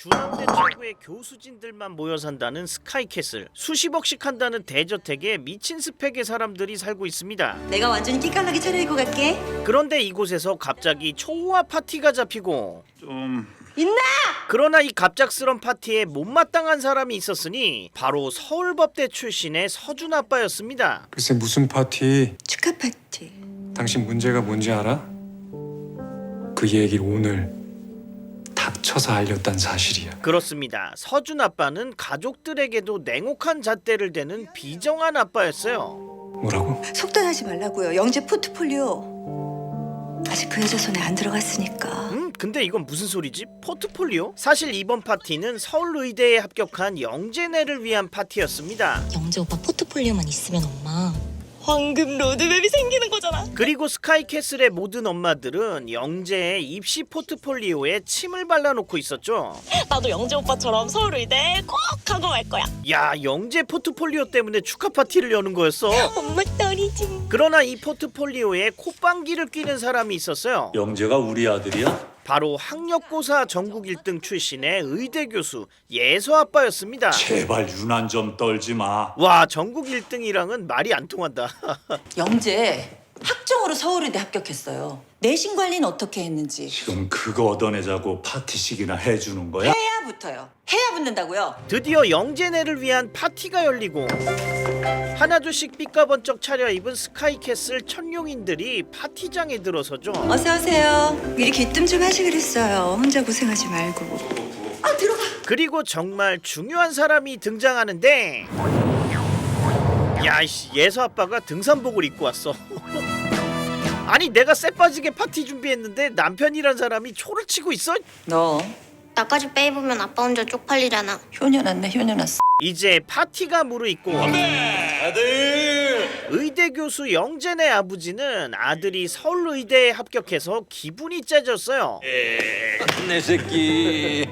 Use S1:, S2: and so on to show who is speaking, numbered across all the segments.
S1: 주남대 최고의 교수진들만 모여 산다는 스카이캐슬. 수십억씩 한다는 대저택에 미친 스펙의 사람들이 살고 있습니다.
S2: 내가 완전히 끼깔나게 차려입고 갈게.
S1: 그런데 이곳에서 갑자기 초호화 파티가 잡히고
S2: 있나?
S1: 그러나 이 갑작스런 파티에 못마땅한 사람이 있었으니 바로 서울법대 출신의 서준 아빠였습니다.
S3: 글쎄 무슨 파티?
S2: 축하 파티.
S3: 당신 문제가 뭔지 알아? 그 얘기를 오늘 닥쳐서 알렸단 사실이야.
S1: 그렇습니다. 서준 아빠는 가족들에게도 냉혹한 잣대를 대는 비정한 아빠였어요.
S3: 뭐라고?
S2: 속단하지 말라고요. 영재 포트폴리오. 아직 그 여자 손에 안 들어갔으니까.
S1: 근데 이건 무슨 소리지? 포트폴리오? 사실 이번 파티는 서울의대에 합격한 영재네를 위한 파티였습니다.
S4: 영재 오빠 포트폴리오만 있으면 엄마 황금 로드맵이 생기는 거잖아.
S1: 그리고 스카이캐슬의 모든 엄마들은 영재의 입시 포트폴리오에 침을 발라놓고 있었죠.
S4: 나도 영재 오빠처럼 서울의대 꼭 하고 말 거야.
S1: 야, 영재 포트폴리오 때문에 축하 파티를 여는 거였어.
S4: 엄마 떨이지.
S1: 그러나 이 포트폴리오에 콧방귀를 뀌는 사람이 있었어요.
S5: 영재가 우리 아들이야?
S1: 바로 학력고사 전국 1등 출신의 의대 교수 예서 아빠였습니다.
S5: 제발 유난 좀 떨지 마.
S1: 와, 전국 1등이랑은 말이 안 통한다.
S2: 영재 학종으로 서울의대 합격했어요. 내신 관리는 어떻게 했는지.
S5: 지금 그거 얻어내자고 파티식이나 해주는 거야?
S2: 해야 붙어요. 해야 붙는다고요.
S1: 드디어 영재네를 위한 파티가 열리고 하나둘씩 삐까번쩍 차려입은 스카이캐슬 천룡인들이 파티장에 들어서죠.
S2: 어서 오세요. 미리 귀뜸 좀 하시 그랬어요. 혼자 고생하지 말고. 아 들어가.
S1: 그리고 정말 중요한 사람이 등장하는데 야이씨, 예서 아빠가 등산복을 입고 왔어. 아니, 내가 쎄 빠지게 파티 준비했는데 남편이란 사람이 초를 치고 있어?
S2: 너
S6: 나까지 빼입으면 아빠 혼자 쪽팔리잖아.
S2: 효녀났네 효녀났어.
S1: 이제 파티가 무르익고 의대 교수 영재네 아버지는 아들이 서울의대에 합격해서 기분이 째졌어요.
S7: 내 새끼.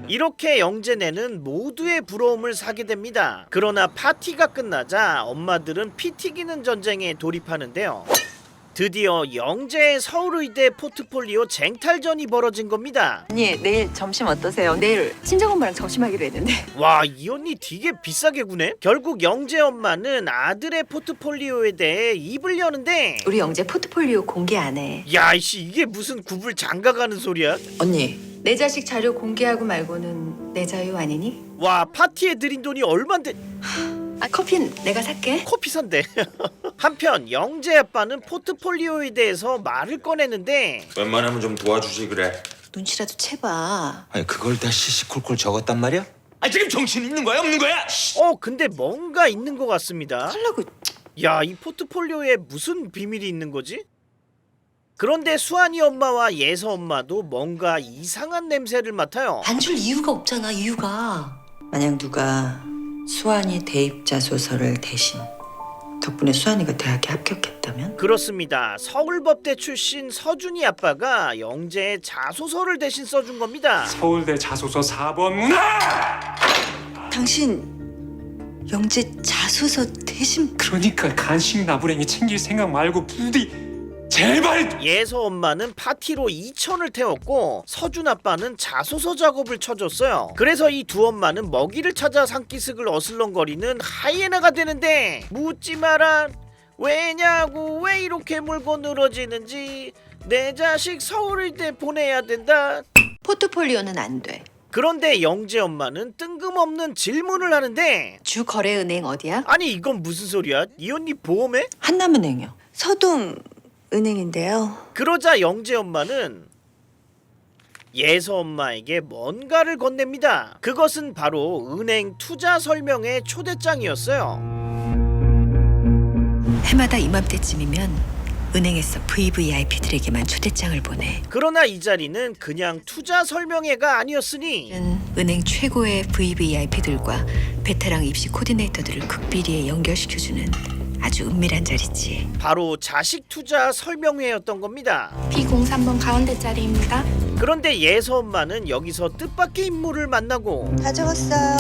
S1: 이렇게 영재네는 모두의 부러움을 사게 됩니다. 그러나 파티가 끝나자 엄마들은 피 튀기는 전쟁에 돌입하는데요. 드디어 영재의 서울의대 포트폴리오 쟁탈전이 벌어진 겁니다.
S2: 언니 내일 점심 어떠세요? 내일 친정엄마랑 점심하기로 했는데.
S1: 와, 이 언니 되게 비싸게 구네? 결국 영재 엄마는 아들의 포트폴리오에 대해 입을 여는데
S2: 우리 영재 포트폴리오 공개 안 해.
S1: 야, 이씨, 이게 무슨 굽을 장가가는 소리야?
S2: 언니 내 자식 자료 공개하고 말고는 내 자유 아니니?
S1: 와, 파티에 들인 돈이 얼만데
S2: 아 커피는 내가 살게.
S1: 커피 산대. 한편 영재 아빠는 포트폴리오에 대해서 말을 꺼내는데
S7: 웬만하면 좀 도와주지 그래.
S2: 눈치라도 채봐.
S7: 아니 그걸 다 시시콜콜 적었단 말이야? 아니 지금 정신 있는 거야 없는 거야?
S1: 근데 뭔가 있는 것 같습니다.
S2: 하려고.
S1: 야, 이 포트폴리오에 무슨 비밀이 있는 거지? 그런데 수환이 엄마와 예서 엄마도 뭔가 이상한 냄새를 맡아요.
S4: 안 줄 이유가 없잖아. 이유가.
S2: 만약 누가 수환이 대입자 소설을 대신 덕분에 수환이가 대학에 합격했다면?
S1: 그렇습니다. 서울법대 출신 서준이 아빠가 영재의 자소서를 대신 써준 겁니다.
S3: 서울대 자소서 4번 문화!
S2: 당신 영재 자소서 대신.
S3: 그러니까 간식 나부랭이 챙길 생각 말고 부디 제발.
S1: 예서 엄마는 파티로 2천을 태웠고 서준 아빠는 자소서 작업을 쳐줬어요. 그래서 이 두 엄마는 먹이를 찾아 산기슭을 어슬렁거리는 하이에나가 되는데 묻지 마라. 왜냐고, 왜 이렇게 물고 늘어지는지. 내 자식 서울의대 보내야 된다.
S2: 포트폴리오는 안 돼.
S1: 그런데 영재 엄마는 뜬금없는 질문을 하는데
S2: 주 거래은행 어디야?
S1: 아니, 이건 무슨 소리야? 이 언니 보험해?
S2: 한남은행이요. 서동 은행인데요.
S1: 그러자 영재 엄마는 예서 엄마에게 뭔가를 건넵니다. 그것은 바로 은행 투자 설명회 초대장이었어요.
S2: 해마다 이맘때쯤이면 은행에서 VVIP들에게만 초대장을 보내.
S1: 그러나 이 자리는 그냥 투자 설명회가 아니었으니
S2: 은행 최고의 VVIP들과 베테랑 입시 코디네이터들을 극비리에 연결시켜주는 아주 은밀한 자리지.
S1: 바로 자식 투자 설명회였던 겁니다.
S6: B03번 가운데 자리입니다.
S1: 그런데 예서 엄마는 여기서 뜻밖의 인물을 만나고
S2: 다 적었어요.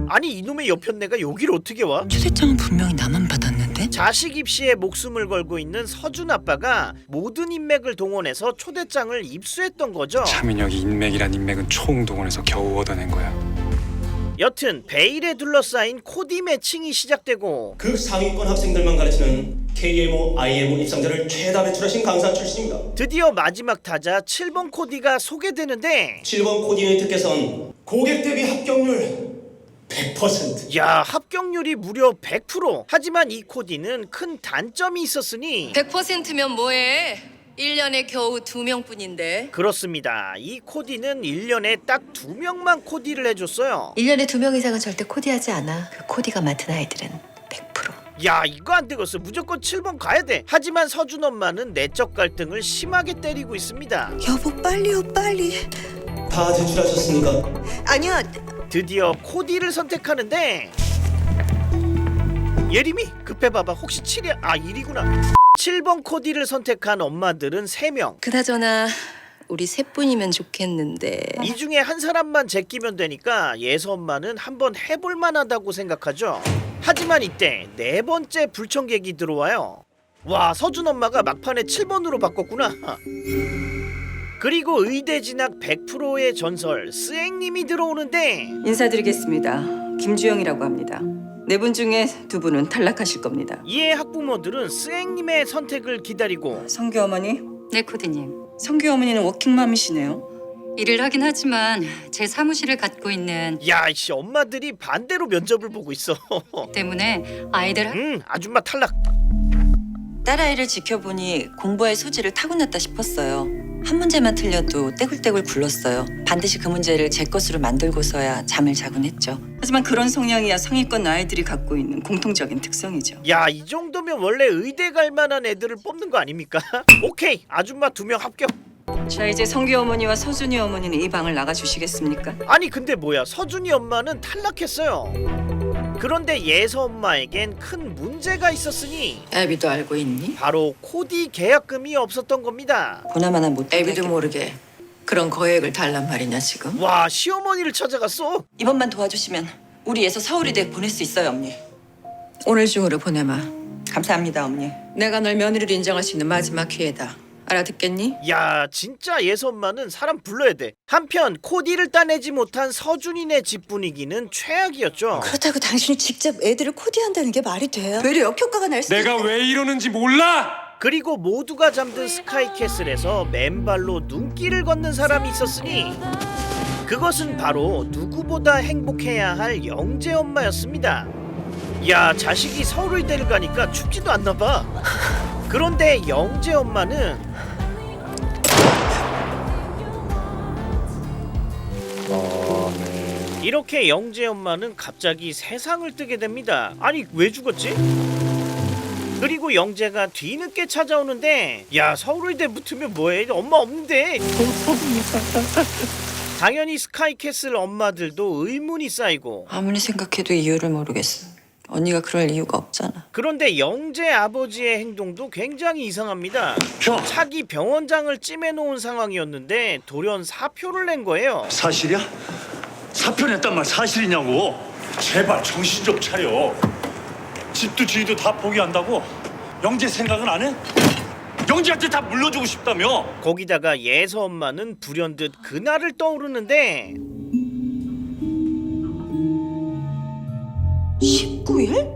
S1: 아니, 이놈의 여편네가 여기를 어떻게 와?
S2: 초대장은 분명히 나만 받았는데?
S1: 자식 입시에 목숨을 걸고 있는 서준 아빠가 모든 인맥을 동원해서 초대장을 입수했던 거죠.
S3: 차민혁이 인맥이란 인맥은 총동원해서 겨우 얻어낸 거야.
S1: 여튼 베일에 둘러싸인 코디 매칭이 시작되고
S8: 극상위권 학생들만 가르치는 KMO, IMO 입상자를 최다 배출하신 강사 출신입니다.
S1: 드디어 마지막 타자 7번 코디가 소개되는데
S8: 7번 코디네이 특께선 고객 대비 합격률 100%.
S1: 야, 합격률이 무려 100%. 하지만 이 코디는 큰 단점이 있었으니
S9: 100%면 뭐해? 1년에 겨우 2명뿐인데.
S1: 그렇습니다. 이 코디는 1년에 딱 2명만 코디를 해줬어요.
S2: 1년에 2명 이상은 절대 코디하지 않아. 그 코디가 맡은 아이들은 100%.
S1: 야, 이거 안 되겠어. 무조건 7번 가야 돼. 하지만 서준 엄마는 내적 갈등을 심하게 때리고 있습니다.
S10: 여보 빨리요 빨리.
S8: 다 제출하셨습니까?
S10: 아니야.
S1: 드디어 코디를 선택하는데 예림이 급해봐봐. 혹시 7이야? 아 1이구나. 7번 코디를 선택한 엄마들은 3명.
S9: 그나저나 우리 셋뿐이면 좋겠는데.
S1: 이 중에 한 사람만 제끼면 되니까 예서 엄마는 한번 해볼 만하다고 생각하죠. 하지만 이때 4번째 불청객이 들어와요. 와, 서준 엄마가 막판에 7번으로 바꿨구나. 그리고 의대 진학 100%의 전설 스앵님이 들어오는데
S2: 인사드리겠습니다. 김주영이라고 합니다. 4분 중에 2분은 탈락하실 겁니다.
S1: 이에 학부모들은 스앵님의 선택을 기다리고
S2: 성규 어머니?
S11: 네, 코디님.
S2: 성규 어머니는 워킹맘이시네요.
S11: 일을 하긴 하지만 제 사무실을 갖고 있는
S1: 야이씨, 엄마들이 반대로 면접을 보고 있어.
S11: 때문에 아이들
S1: 아줌마 탈락.
S2: 딸아이를 지켜보니 공부할 소질을 타고났다 싶었어요. 한 문제만 틀려도 떼굴떼굴 굴렀어요. 반드시 그 문제를 제 것으로 만들고서야 잠을 자곤 했죠. 하지만 그런 성향이야 상위권 아이들이 갖고 있는 공통적인 특성이죠.
S1: 야, 이 정도면 원래 의대 갈 만한 애들을 뽑는 거 아닙니까? 오케이, 아줌마 2명 합격.
S2: 자, 이제 성규 어머니와 서준이 어머니는 이 방을 나가주시겠습니까?
S1: 아니 근데 뭐야, 서준이 엄마는 탈락했어요. 그런데 예서 엄마에겐 큰 문제가 있었으니
S2: 애비도 알고 있니?
S1: 바로 코디 계약금이 없었던 겁니다.
S2: 보나마나 못 애비도 모르게 그런 거액을 달란 말이냐 지금?
S1: 와, 시어머니를 찾아갔어.
S2: 이번만 도와주시면 우리 애서 서울의대 보낼 수 있어요, 엄니. 오늘 중으로 보내마. 감사합니다, 엄니. 내가 널 며느리로 인정할 수 있는 마지막 기회다. 알아듣겠니?
S1: 야, 진짜 예서 엄마는 사람 불러야 돼. 한편 코디를 따내지 못한 서준이네 집 분위기는 최악이었죠.
S10: 그렇다고 당신이 직접 애들을 코디한다는 게 말이 돼요? 외래 역효과가 날 수도
S3: 내가 왜 이러는지 몰라?
S1: 그리고 모두가 잠든 스카이캐슬에서 맨발로 눈길을 걷는 사람이 있었으니 그것은 바로 누구보다 행복해야 할 영재 엄마였습니다. 야, 자식이 서울의대를 가니까 춥지도 않나 봐. 그런데 영재 엄마는 이렇게 영재 엄마는 갑자기 세상을 뜨게 됩니다. 아니, 왜 죽었지? 그리고 영재가 뒤늦게 찾아오는데 야, 서울의대 붙으면 뭐해? 엄마 없는데. 당연히 스카이캐슬 엄마들도 의문이 쌓이고
S2: 아무리 생각해도 이유를 모르겠어. 언니가 그럴 이유가 없잖아.
S1: 그런데 영재 아버지의 행동도 굉장히 이상합니다. 차기 병원장을 찜해놓은 상황이었는데 돌연 사표를 낸 거예요.
S5: 사실이야? 사표 냈단 말 사실이냐고. 제발 정신 좀 차려. 집도 주위도 다 포기한다고? 영재 생각은 안 해? 영재한테 다 물려주고 싶다며.
S1: 거기다가 예서 엄마는 불현듯 그날을 떠오르는데
S2: 19일?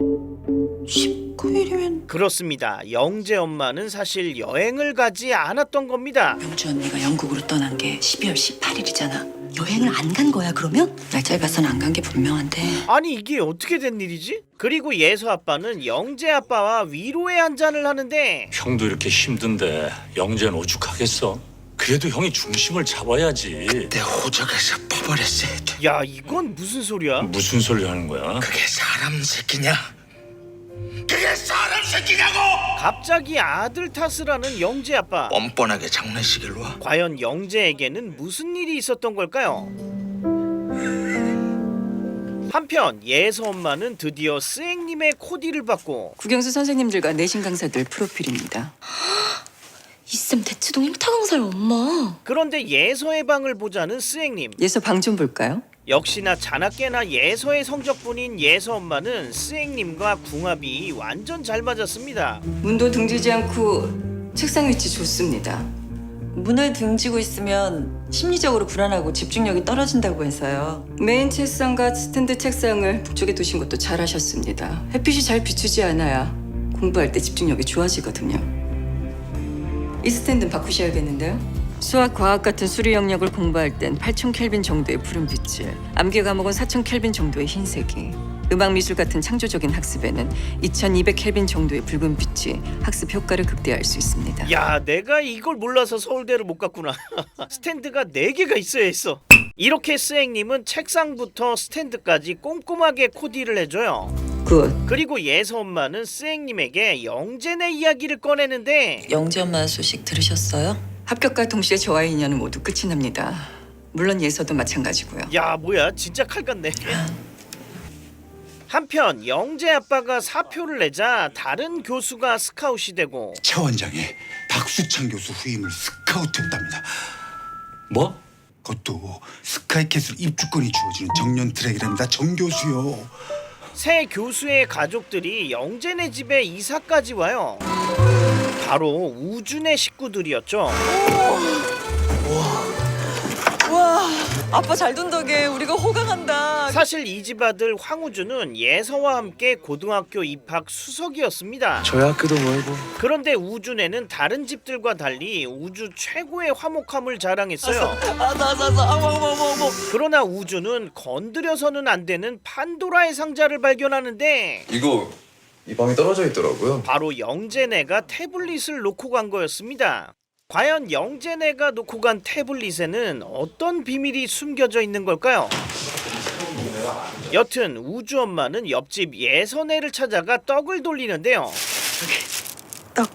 S2: 19일이면
S1: 그렇습니다. 영재 엄마는 사실 여행을 가지 않았던 겁니다.
S2: 영주 언니가 영국으로 떠난 게 12월 18일이잖아.
S10: 여행을 안 간 거야 그러면?
S2: 날짜에 봐서는 안 간 게 분명한데.
S1: 아니, 이게 어떻게 된 일이지? 그리고 예서 아빠는 영재 아빠와 위로의 한 잔을 하는데
S5: 형도 이렇게 힘든데 영재는 오죽하겠어? 그래도 형이 중심을 잡아야지.
S7: 내 호적에서 퍼버렸어야 돼.
S1: 야, 이건 무슨 소리야?
S5: 무슨 소리 하는 거야?
S7: 그게 사람 새끼냐? 그게 사람 새끼냐고!
S1: 갑자기 아들 탓을 하는 영재 아빠.
S7: 뻔뻔하게 장난식을 놔.
S1: 과연 영재에게는 무슨 일이 있었던 걸까요? 한편 예서 엄마는 드디어 스앵님의 코디를 받고
S2: 국영수 선생님들과 내신 강사들 프로필입니다.
S4: 이쌤 대치동 1타 강사의 엄마.
S1: 그런데 예서의 방을 보자는 스앵님.
S2: 예서 방 좀 볼까요?
S1: 역시나 자나깨나 예서의 성적분인 예서 엄마는 스앵님과 궁합이 완전 잘 맞았습니다.
S2: 문도 등지지 않고 책상 위치 좋습니다. 문을 등지고 있으면 심리적으로 불안하고 집중력이 떨어진다고 해서요. 메인 책상과 스탠드 책상을 북쪽에 두신 것도 잘하셨습니다. 햇빛이 잘 비추지 않아야 공부할 때 집중력이 좋아지거든요. 이 스탠드는 바꾸셔야겠는데요. 수학, 과학 같은 수리 영역을 공부할 땐 8000 켈빈 정도의 푸른 빛을, 암기 과목은 4000 켈빈 정도의 흰색이, 음악 미술 같은 창조적인 학습에는 2200 켈빈 정도의 붉은 빛이 학습 효과를 극대화할 수 있습니다.
S1: 야, 내가 이걸 몰라서 서울대를 못 갔구나. 스탠드가 4개가 있어야 했어. 이렇게 스앵님은 책상부터 스탠드까지 꼼꼼하게 코디를 해줘요.
S2: 굿.
S1: 그리고 예서 엄마는 스앵님에게 영재네 이야기를 꺼내는데,
S2: 영재 엄마 소식 들으셨어요? 합격과 동시에 저와의 인연은 모두 끝이 납니다. 물론 예서도 마찬가지고요.
S1: 야, 뭐야, 진짜 칼 같네. 한편 영재 아빠가 사표를 내자 다른 교수가 스카웃이 되고,
S5: 차 원장이 박수창 교수 후임을 스카우트했답니다.
S7: 뭐?
S5: 그것도 스카이캐슬 입주권이 주어지는 정년 트랙이랍니다. 정 교수요.
S1: 새 교수의 가족들이 영재네 집에 이사까지 와요. 바로 우준의 식구들이었죠.
S2: 와, 아빠 잘 둔 덕에 우리가 호강한다.
S1: 사실 이 집 아들 황우준은 예서와 함께 고등학교 입학 수석이었습니다.
S7: 저희 학교도 멀고.
S1: 그런데 우준에는 다른 집들과 달리 우주 최고의 화목함을 자랑했어요. 그러나 우준은 건드려서는 안 되는 판도라의 상자를 발견하는데,
S7: 이거 이 방에 떨어져 있더라고요.
S1: 바로 영재네가 태블릿을 놓고 간 거였습니다. 과연 영재네가 놓고 간 태블릿에는 어떤 비밀이 숨겨져 있는 걸까요? 여튼 우주 엄마는 옆집 예서네를 찾아가 떡을 돌리는데요.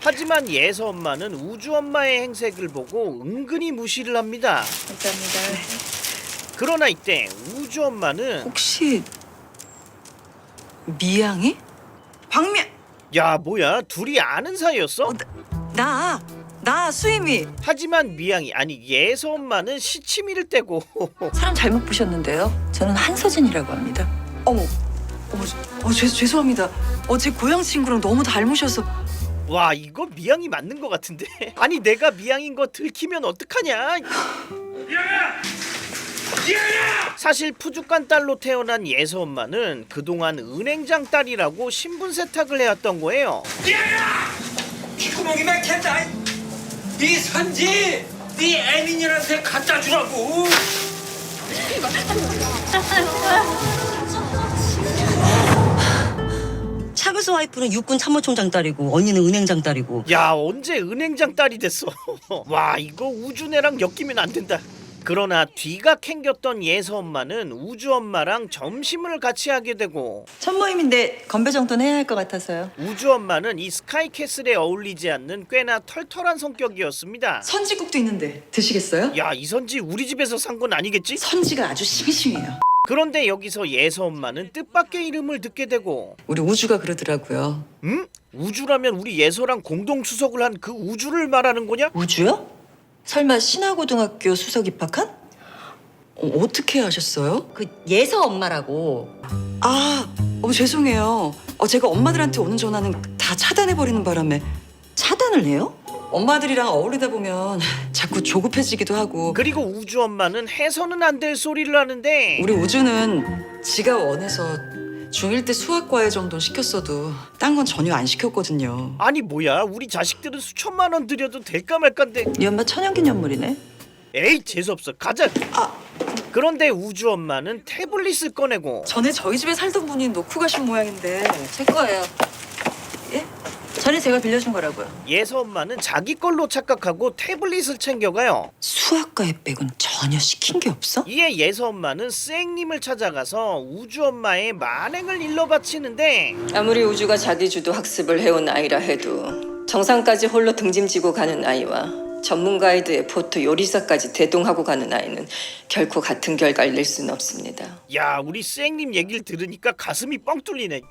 S1: 하지만 예서 엄마는 우주 엄마의 행색을 보고 은근히 무시를 합니다.
S2: 감사합니다.
S1: 그러나 이때 우주 엄마는,
S2: 혹시 미양이? 박미...
S1: 야, 뭐야, 둘이 아는 사이였어?
S2: 나 수임이.
S1: 하지만 미양이, 아니 예서 엄마는 시치미를 떼고
S2: 사람 잘못 보셨는데요. 저는 한서진이라고 합니다. 어머, 죄송합니다. 제 고향 친구랑 너무 닮으셔서.
S1: 와, 이거 미양이 맞는 것 같은데. 아니 내가 미양인 거 들키면 어떡하냐. 사실 푸주간 딸로 태어난 예서 엄마는 그동안 은행장 딸이라고 신분 세탁을 해왔던 거예요.
S7: 귓구멍이 막힌다. 네 선지 네 애민이한테 갖다 주라고.
S10: 차교수 와이프는 육군 참모총장 딸이고 언니는 은행장 딸이고.
S1: 야, 언제 은행장 딸이 됐어. 와, 이거 우주네랑 엮이면 안 된다. 그러나 뒤가 캥겼던 예서 엄마는 우주 엄마랑 점심을 같이 하게 되고,
S2: 첫 모임인데 건배 정도는 해야 할 것 같아서요.
S1: 우주 엄마는 이 스카이캐슬에 어울리지 않는 꽤나 털털한 성격이었습니다.
S2: 선지국도 있는데 드시겠어요?
S1: 야, 이 선지 우리 집에서 산 건 아니겠지?
S2: 선지가 아주 싱싱해요.
S1: 그런데 여기서 예서 엄마는 뜻밖의 이름을 듣게 되고,
S2: 우리 우주가 그러더라고요.
S1: 응? 우주라면 우리 예서랑 공동 수석을 한 그 우주를 말하는 거냐?
S2: 우주요? 설마 신화고등학교 수석 입학한? 어떻게 하셨어요?
S10: 그 예서 엄마라고.
S2: 죄송해요. 제가 엄마들한테 오는 전화는 다 차단해버리는 바람에. 차단을 해요? 엄마들이랑 어울리다 보면 자꾸 조급해지기도 하고.
S1: 그리고 우주 엄마는 해서는 안 될 소리를 하는데,
S2: 우리 우주는 지가 원해서 중1 때 수학과외 정도는 시켰어도 딴 건 전혀 안 시켰거든요.
S1: 아니 뭐야, 우리 자식들은 수천만 원 들여도 될까 말까인데.
S2: 이 엄마 천연기념물이네.
S1: 에이, 재수없어, 가자. 그런데 우주 엄마는 태블릿을 꺼내고,
S2: 전에 저희 집에 살던 분이 놓고 가신 모양인데 제 거예요. 예? 전에 제가 빌려준 거라고요.
S1: 예서 엄마는 자기 걸로 착각하고 태블릿을 챙겨가요.
S2: 수학과외 백은 전혀 시킨 게 없어?
S1: 이에 예서 엄마는 스앵님을 찾아가서 우주 엄마의 만행을 일러바치는데,
S9: 아무리 우주가 자기 주도 학습을 해온 아이라 해도 정상까지 홀로 등짐지고 가는 아이와 전문 가이드의 포트 요리사까지 대동하고 가는 아이는 결코 같은 결과를 낼 수는 없습니다.
S1: 야, 우리 스앵님 얘기를 들으니까 가슴이 뻥 뚫리네.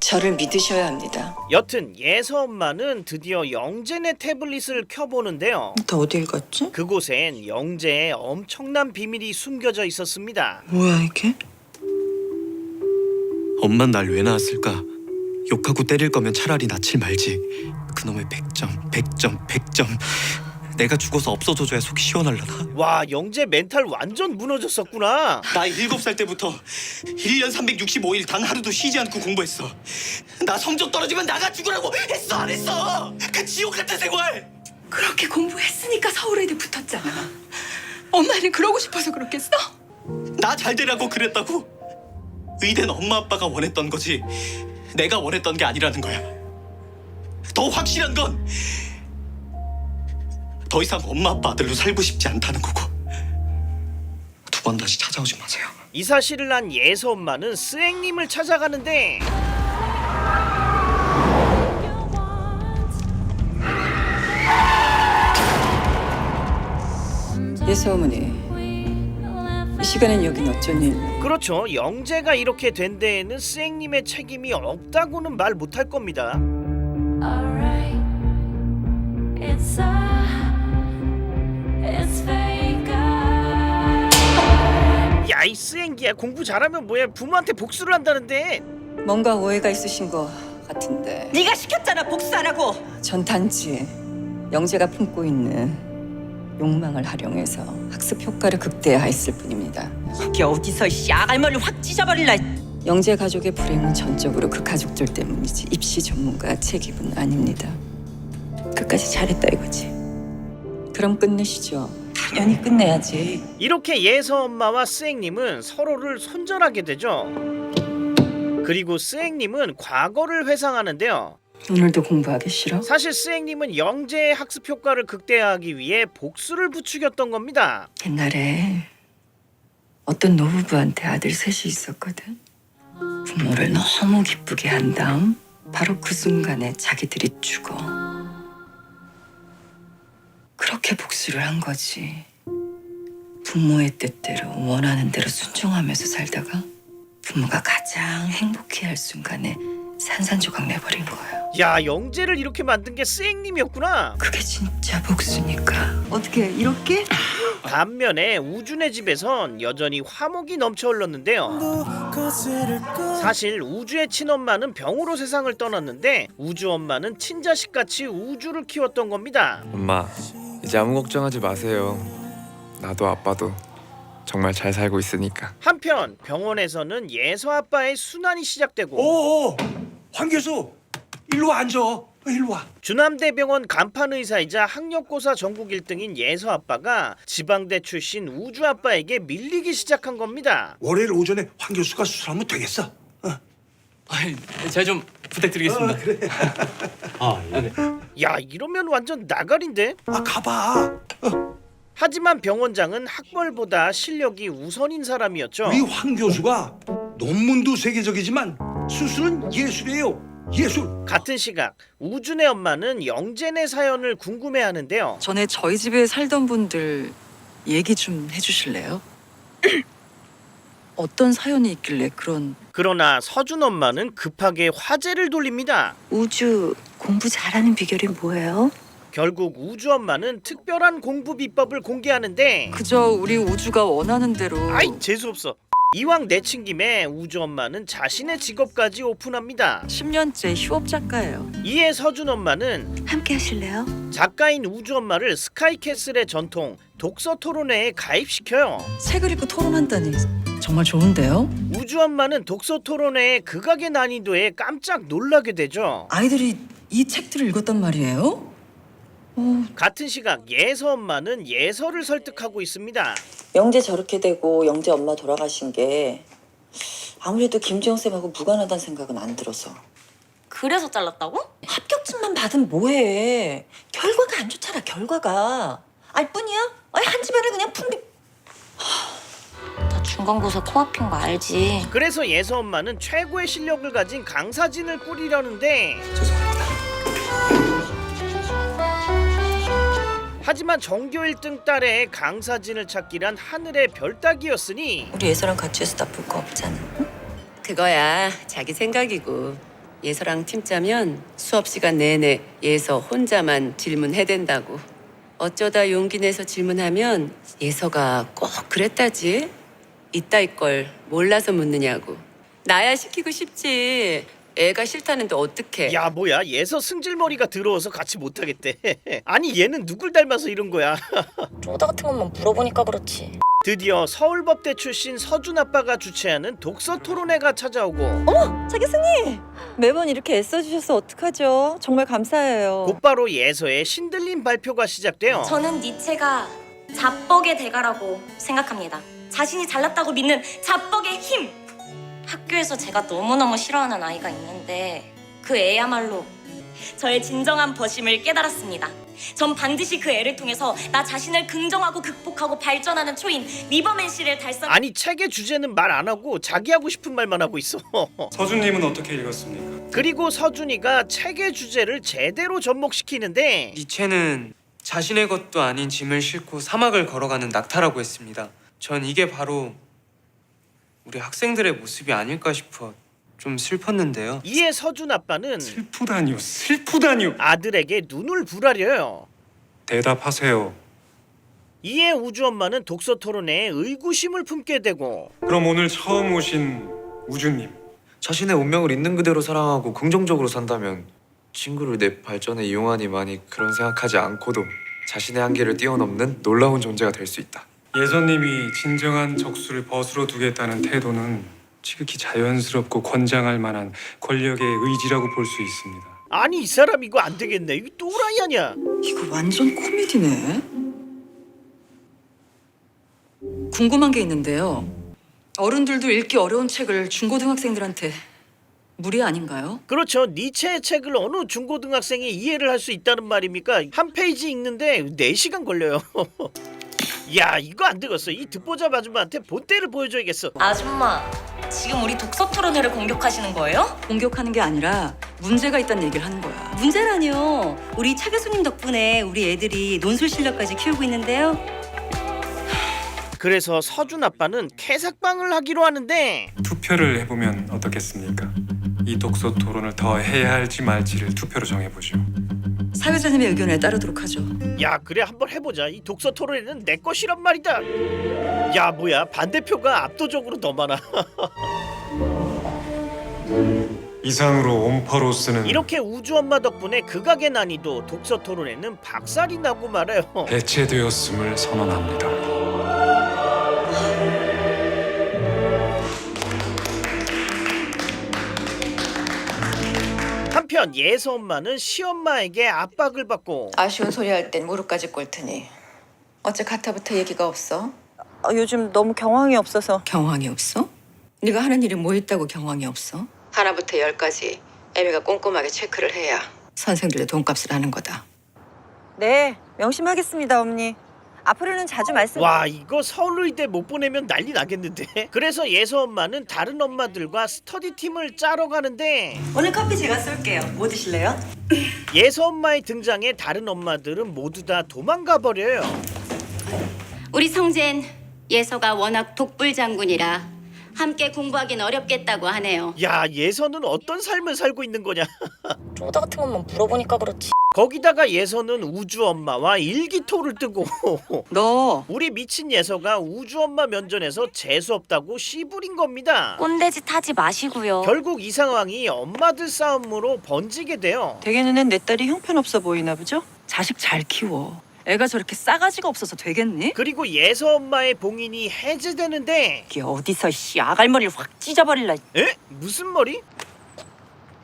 S9: 저를 믿으셔야 합니다.
S1: 여튼 예서 엄마는 드디어 영재네 태블릿을 켜보는데요.
S10: 다 어딜 갔지?
S1: 그곳엔 영재의 엄청난 비밀이 숨겨져 있었습니다.
S10: 뭐야 이게?
S12: 엄만 날 왜 낳았을까? 욕하고 때릴 거면 차라리 낳질 말지. 그놈의 100점, 100점, 100점. 내가 죽어서 없어져줘야 속이 시원하려나?
S1: 와, 영재 멘탈 완전 무너졌었구나.
S12: 나 7살 때부터 1년 365일 단 하루도 쉬지 않고 공부했어. 나 성적 떨어지면 나가 죽으라고 했어 안 했어? 그 지옥 같은 생활!
S10: 그렇게 공부했으니까 서울에도 붙었잖아. 엄마는 그러고 싶어서 그렇겠어?
S12: 나 잘 되라고 그랬다고? 의대는 엄마 아빠가 원했던 거지 내가 원했던 게 아니라는 거야. 더 확실한 건 더 이상 엄마 아빠 아들로 살고 싶지 않다는 거고. 두 번 다시 찾아오지 마세요.
S1: 이 사실을 안 예서 엄마는 스앵님을 찾아가는데
S2: 예서 어머니, 이 시간엔 여긴 어쩐 일?
S1: 그렇죠. 영재가 이렇게 된 데에는 스앵님의 책임이 없다고는 말 못할 겁니다. 야, 이 스앵기야, 공부 잘하면 뭐해, 부모한테 복수를 한다는데.
S2: 뭔가 오해가 있으신 것 같은데.
S10: 네가 시켰잖아 복수하라고.
S2: 전 단지 영재가 품고 있는 욕망을 활용해서 학습 효과를 극대화했을 뿐입니다.
S10: 이게 어디서 야갈머리를 확 찢어버릴라.
S2: 영재 가족의 불행은 전적으로 그 가족들 때문이지 입시 전문가 책임은 아닙니다. 끝까지 잘했다 이거지. 그럼 끝내시죠. 당연히 끝내야지.
S1: 이렇게 예서 엄마와 스앵님은 서로를 손절하게 되죠. 그리고 스앵님은 과거를 회상하는데요.
S2: 오늘도 공부하기 싫어?
S1: 사실 스앵님은 영재의 학습 효과를 극대화하기 위해 복수를 부추겼던 겁니다.
S2: 옛날에 어떤 노부부한테 아들 셋이 있었거든. 부모를 너무 기쁘게 한 다음 바로 그 순간에 자기들이 죽어. 그렇게 복수를 한 거지. 부모의 뜻대로 원하는 대로 순종하면서 살다가 부모가 가장 행복해할 순간에 산산조각 내버린 거예요.
S1: 야, 영재를 이렇게 만든 게 스앵님이었구나.
S2: 그게 진짜 복수니까. 어떻게 이렇게?
S1: 반면에 우준의 집에선 여전히 화목이 넘쳐 흘렀는데요. 사실 우주의 친엄마는 병으로 세상을 떠났는데 우주 엄마는 친자식같이 우주를 키웠던 겁니다.
S13: 엄마, 이제 아무 걱정하지 마세요. 나도 아빠도 정말 잘 살고 있으니까.
S1: 한편 병원에서는 예서 아빠의 순환이 시작되고
S5: 오, 황 교수, 일로 앉아. 일로 와.
S1: 주남대병원 간판 의사이자 학력고사 전국 1등인 예서 아빠가 지방대 출신 우주 아빠에게 밀리기 시작한 겁니다.
S5: 월요일 오전에 황 교수가 수술하면 되겠어.
S3: 제가 좀 부탁드리겠습니다.
S5: 그래.
S1: 야, 이러면 완전 나가린데?
S5: 가봐.
S1: 하지만 병원장은 학벌보다 실력이 우선인 사람이었죠.
S5: 우리 황 교수가 논문도 세계적이지만 수술은 예술이에요. 예술.
S1: 같은 시각 우준의 엄마는 영재네 사연을 궁금해하는데요.
S2: 전에 저희 집에 살던 분들 얘기 좀 해주실래요? 어떤 사연이 있길래 그런...
S1: 그러나 서준 엄마는 급하게 화제를 돌립니다.
S10: 우주 공부 잘하는 비결이 뭐예요?
S1: 결국 우주 엄마는 특별한 공부 비법을 공개하는데
S2: 그저 우리 우주가 원하는 대로...
S1: 아이, 재수없어. 이왕 내친 김에 우주 엄마는 자신의 직업까지 오픈합니다.
S2: 10년째 휴업 작가예요.
S1: 이에 서준 엄마는
S10: 함께 하실래요?
S1: 작가인 우주 엄마를 스카이캐슬의 전통 독서 토론회에 가입시켜요.
S2: 책을 읽고 토론한다니 정말 좋은데요?
S1: 우주 엄마는 독서 토론회의 극악의 난이도에 깜짝 놀라게 되죠.
S2: 아이들이 이 책들을 읽었단 말이에요?
S1: 같은 시각 예서 엄마는 예서를 설득하고 있습니다.
S2: 영재 저렇게 되고 영재 엄마 돌아가신 게 아무래도 김지영 쌤하고 무관하다는 생각은 안 들어서.
S4: 그래서 잘랐다고?
S2: 합격증만 받으면 뭐해. 결과가 안 좋잖아, 결과가. 알 뿐이야? 아니 한 집안을 그냥 풍비...
S4: 나 중간고사 코앞인 거 알지?
S1: 그래서 예서 엄마는 최고의 실력을 가진 강사진을 꾸리려는데 하지만 전교 1등 딸의 강사진을 찾기란 하늘의 별 따기였으니
S2: 우리 예서랑 같이 해서 나쁠 거 없잖아. 응?
S9: 그거야 자기 생각이고
S14: 예서랑 팀 짜면 수업 시간 내내 예서 혼자만 질문해댄다고. 어쩌다 용기 내서 질문하면 예서가 꼭 그랬다지. 이따위 걸 몰라서 묻느냐고. 나야 시키고 싶지. 애가 싫다는데 어떡해.
S1: 야 뭐야 예서 승질머리가 더러워서 같이 못하겠대. 아니 얘는 누굴 닮아서 이런 거야.
S4: 쪼다 같은 것만 물어보니까 그렇지.
S1: 드디어 서울법대 출신 서준 아빠가 주최하는 독서 토론회가 찾아오고
S2: 어머, 자기 스님! 매번 이렇게 애써주셔서 어떡하죠? 정말 감사해요.
S1: 곧바로 예서의 신들림 발표가 시작돼요.
S4: 저는 니체가 자뻑의 대가라고 생각합니다. 자신이 잘났다고 믿는 자뻑의 힘! 학교에서 제가 너무너무 싫어하는 아이가 있는데 그 애야말로 저의 진정한 버심을 깨달았습니다. 전 반드시 그 애를 통해서 나 자신을 긍정하고 극복하고 발전하는 초인 리버맨 씨를 달성.
S1: 아니 책의 주제는 말 안 하고 자기 하고 싶은 말만 하고 있어.
S3: 서준님은 어떻게 읽었습니까?
S1: 그리고 서준이가 책의 주제를 제대로 접목시키는데
S13: 니체는 자신의 것도 아닌 짐을 싣고 사막을 걸어가는 낙타라고 했습니다. 전 이게 바로 우리 학생들의 모습이 아닐까 싶어 좀 슬펐는데요.
S1: 이에 서준 아빠는
S3: 슬프다니요.
S1: 아들에게 눈을 부라려요.
S3: 대답하세요.
S1: 이에 우주 엄마는 독서 토론회에 의구심을 품게 되고
S3: 그럼 오늘 처음 오신 우주님.
S7: 자신의 운명을 있는 그대로 사랑하고 긍정적으로 산다면 친구를 내 발전에 이용하니만이 그런 생각하지 않고도 자신의 한계를 뛰어넘는 놀라운 존재가 될 수 있다.
S3: 예서님이 진정한 적수를 벗으로 두겠다는 태도는 지극히 자연스럽고 권장할 만한 권력의 의지라고 볼 수 있습니다.
S1: 아니 이 사람 이거 안 되겠네. 이거 또라이 아니야.
S2: 이거 완전 코미디네. 궁금한 게 있는데요. 어른들도 읽기 어려운 책을 중고등학생들한테 무리 아닌가요?
S1: 그렇죠. 니체의 책을 어느 중고등학생이 이해를 할 수 있다는 말입니까? 한 페이지 읽는데 4시간 걸려요. 야 이거 안 되겠어. 이 듣보잡 아줌마한테 본때를 보여줘야겠어.
S4: 아줌마, 지금 우리 독서 토론회를 공격하시는 거예요?
S2: 공격하는 게 아니라 문제가 있다는 얘기를 하는 거야.
S15: 문제라뇨. 우리 차 교수님 덕분에 우리 애들이 논술 실력까지 키우고 있는데요.
S1: 그래서 서준 아빠는 캐삭방을 하기로 하는데
S3: 투표를 해보면 어떻겠습니까? 이 독서 토론을 더 해야 할지 말지를 투표로 정해보죠.
S2: 사회자님의 의견에 따르도록 하죠.
S1: 야 그래 한번 해보자. 이 독서 토론회는 내 것이란 말이다. 야 뭐야 반대표가 압도적으로 더 많아.
S3: 이상으로 옴퍼로스는
S1: 이렇게 우주 엄마 덕분에 극악의 난이도 독서 토론회는 박살이 나고 말아요.
S3: 해체되었음을 선언합니다.
S1: 한편 예서 엄마는 시엄마에게 압박을 받고
S9: 아쉬운 소리 할 땐 무릎까지 꿇 테니 어째 가타부터 얘기가 없어?
S2: 요즘 너무 경황이 없어서. 경황이 없어? 네가 하는 일이 뭐 있다고 경황이 없어?
S9: 하나부터 10까지 애미가 꼼꼼하게 체크를 해야 선생들의 돈값을 하는 거다.
S2: 네, 명심하겠습니다, 어머니. 앞으로는 자주 말씀.
S1: 와 이거 서울의대 못 보내면 난리 나겠는데. 그래서 예서 엄마는 다른 엄마들과 스터디팀을 짜러 가는데
S15: 오늘 커피 제가 쏠게요. 뭐 드실래요?
S1: 예서 엄마의 등장에 다른 엄마들은 모두 다 도망가 버려요.
S15: 우리 성재는 예서가 워낙 독불 장군이라 함께 공부하긴 어렵겠다고 하네요.
S1: 야 예서는 어떤 삶을 살고 있는 거냐.
S4: 쪼다 같은 것만 물어보니까 그렇지.
S1: 거기다가 예서는 우주 엄마와 일기토를 뜨고
S2: 너
S1: 우리 미친 예서가 우주 엄마 면전에서 재수 없다고 씨부린 겁니다.
S4: 꼰대짓 하지 마시고요.
S1: 결국 이 상황이 엄마들 싸움으로 번지게 돼요.
S2: 되게 눈엔 내 딸이 형편없어 보이나 보죠? 자식 잘 키워. 애가 저렇게 싸가지가 없어서 되겠니?
S1: 그리고 예서 엄마의 봉인이 해제되는데
S2: 이게 어디서 아갈머리를 확 찢어버릴라.
S1: 에? 무슨 머리?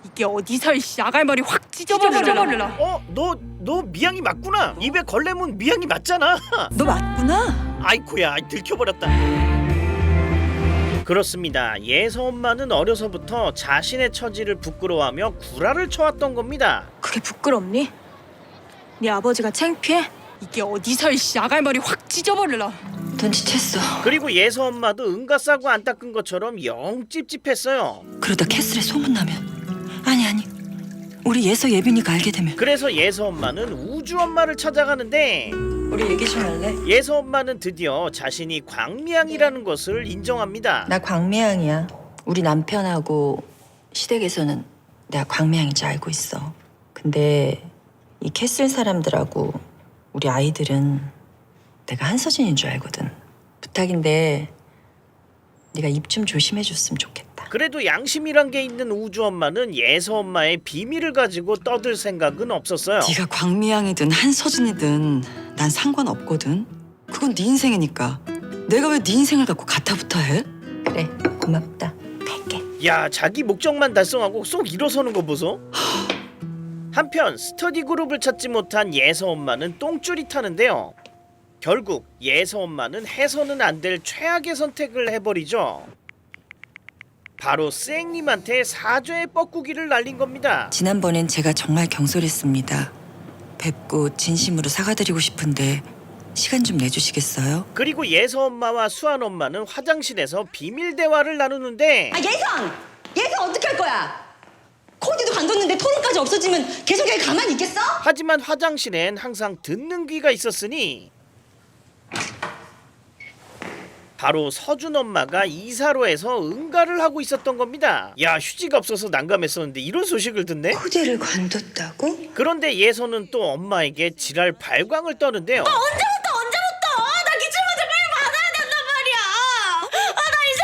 S10: 이게 어디서 아갈머리 확 찢어버릴라.
S1: 너 미양이 맞구나. 입에 걸레문 미양이 맞잖아.
S2: 너 맞구나.
S1: 아이쿠야 들켜버렸다. 그렇습니다. 예서 엄마는 어려서부터 자신의 처지를 부끄러워하며 구라를 쳐왔던 겁니다.
S10: 그게 부끄럽니? 네 아버지가 창피해? 이게 어디서 아갈머리 확 찢어버릴라.
S2: 눈치챘어.
S1: 그리고 예서 엄마도 응가 싸고 안 닦은 것처럼 영 찝찝했어요.
S2: 그러다 캐슬에 소문나면. 아니 우리 예서 예빈이가 알게 되면.
S1: 그래서 예서 엄마는 우주 엄마를 찾아가는데
S2: 우리 얘기 좀 할래?
S1: 예서 엄마는 드디어 자신이 광미양이라는 것을 인정합니다.
S2: 나 광미양이야. 우리 남편하고 시댁에서는 내가 광명인지 알고 있어. 근데 이 캐슬 사람들하고 우리 아이들은 내가 한서진인 줄 알거든. 부탁인데 네가 입 좀 조심해줬으면 좋겠다.
S1: 그래도 양심이란 게 있는 우주 엄마는 예서 엄마의 비밀을 가지고 떠들 생각은 없었어요.
S2: 네가 광미양이든 한서진이든 난 상관없거든. 그건 네 인생이니까. 내가 왜 네 인생을 갖고 가타부터 해? 그래, 고맙다. 갈게.
S1: 야, 자기 목적만 달성하고 쏙 일어서는 거 보소. 한편 스터디 그룹을 찾지 못한 예서 엄마는 똥줄이 타는데요. 결국 예서 엄마는 해서는 안 될 최악의 선택을 해버리죠. 바로 쌩님한테 사죄의 뻐꾸기를 날린 겁니다.
S2: 지난번엔 제가 정말 경솔했습니다. 뵙고 진심으로 사과드리고 싶은데 시간 좀 내주시겠어요?
S1: 그리고 예서 엄마와 수환 엄마는 화장실에서 비밀 대화를 나누는데
S15: 예선 어떻게 할 거야? 코디도 간뒀는데 토론까지 없어지면 계속 여기 가만히 있겠어?
S1: 하지만 화장실엔 항상 듣는 귀가 있었으니 바로 서준 엄마가 이사로에서 응가를 하고 있었던 겁니다. 야, 휴지가 없어서 난감했었는데 이런 소식을 듣네?
S2: 코디를 관뒀다고?
S1: 그런데 예서는 또 엄마에게 지랄 발광을 떠는데요.
S4: 언제부터? 나 기출문제 빨리 받아야 된단 말이야. 나 이제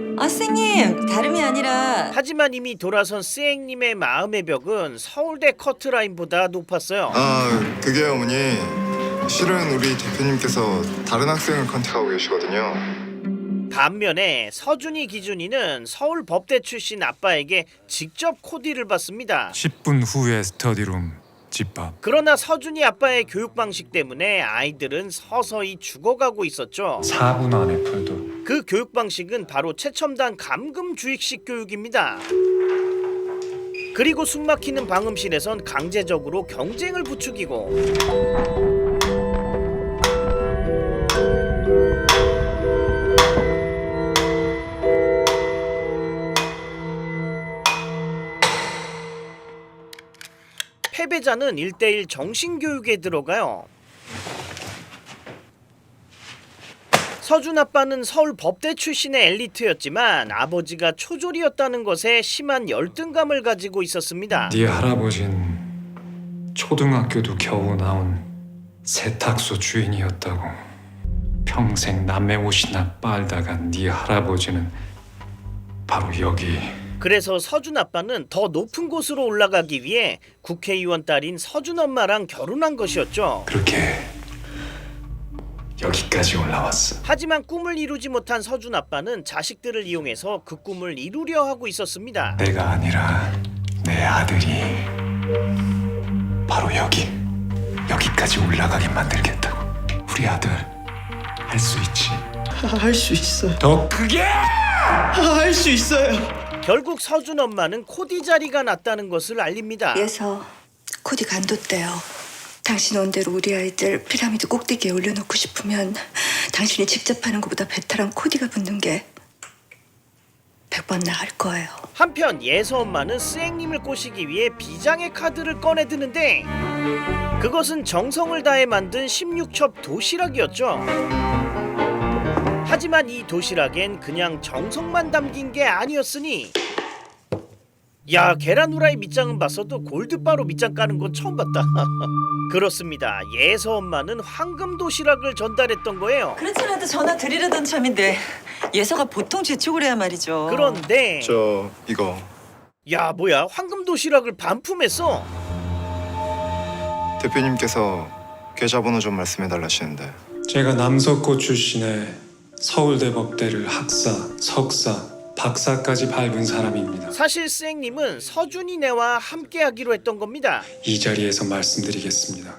S4: 어떡하냐고.
S2: 아, 선생님, 다름이 아니라
S1: 하지만 이미 돌아선 스앵님의 마음의 벽은 서울대 커트라인보다 높았어요.
S16: 그게 어머니, 실은 우리 대표님께서 다른 학생을 컨택하고 계시거든요.
S1: 반면에 서준이 기준이는 서울 법대 출신 아빠에게 직접 코디를 받습니다.
S3: 10분 후에 스터디룸 집밥.
S1: 그러나 서준이 아빠의 교육 방식 때문에 아이들은 서서히 죽어가고 있었죠.
S3: 4분 안에 풀도.
S1: 그 교육 방식은 바로 최첨단 감금 주입식 교육입니다. 그리고 숨막히는 방음실에선 강제적으로 경쟁을 부추기고 패배자는 1:1 정신교육에 들어가요. 서준 아빠는 서울 법대 출신의 엘리트였지만 아버지가 초졸이었다는 것에 심한 열등감을 가지고 있었습니다.
S3: 네 할아버진 초등학교도 겨우 나온 세탁소 주인이었다고. 평생 남의 옷이나 빨다가 네 할아버지는 바로 여기.
S1: 그래서 서준 아빠는 더 높은 곳으로 올라가기 위해 국회의원 딸인 서준 엄마랑 결혼한 것이었죠.
S3: 그렇게 여기까지 올라왔어.
S1: 하지만 꿈을 이루지 못한 서준 아빠는 자식들을 이용해서 그 꿈을 이루려 하고 있었습니다.
S3: 내가 아니라 내 아들이 바로 여기까지 올라가게 만들겠다고. 우리 아들 할 수 있지?
S17: 할 수 있어요.
S3: 더 크게!
S17: 할 수 있어요.
S1: 결국 서준 엄마는 코디 자리가 났다는 것을 알립니다.
S2: 예서 코디 관뒀대요. 당신 원대로 우리 아이들 피라미드 꼭대기에 올려놓고 싶으면 당신이 직접 하는 것보다 베테랑 코디가 붙는 게 100번 나을 거예요.
S1: 한편 예서 엄마는 스앵님을 꼬시기 위해 비장의 카드를 꺼내드는데 그것은 정성을 다해 만든 16첩 도시락이었죠. 하지만 이 도시락엔 그냥 정성만 담긴 게 아니었으니 야, 계란 후라이 밑장은 봤어도 골드바로 밑장 까는 건 처음 봤다. 그렇습니다. 예서 엄마는 황금 도시락을 전달했던 거예요.
S2: 그렇지 않아도 전화 드리려던 참인데 예서가 보통 재촉을 해야 말이죠.
S1: 그런데
S16: 이거.
S1: 야, 뭐야, 황금 도시락을 반품했어.
S16: 대표님께서 계좌번호 좀 말씀해달라시는데.
S3: 제가 남석고 출신의 서울대 법대를 학사, 석사, 박사까지 밟은 사람입니다.
S1: 사실 스앵님은 서준이네와 함께하기로 했던 겁니다.
S3: 이 자리에서 말씀드리겠습니다.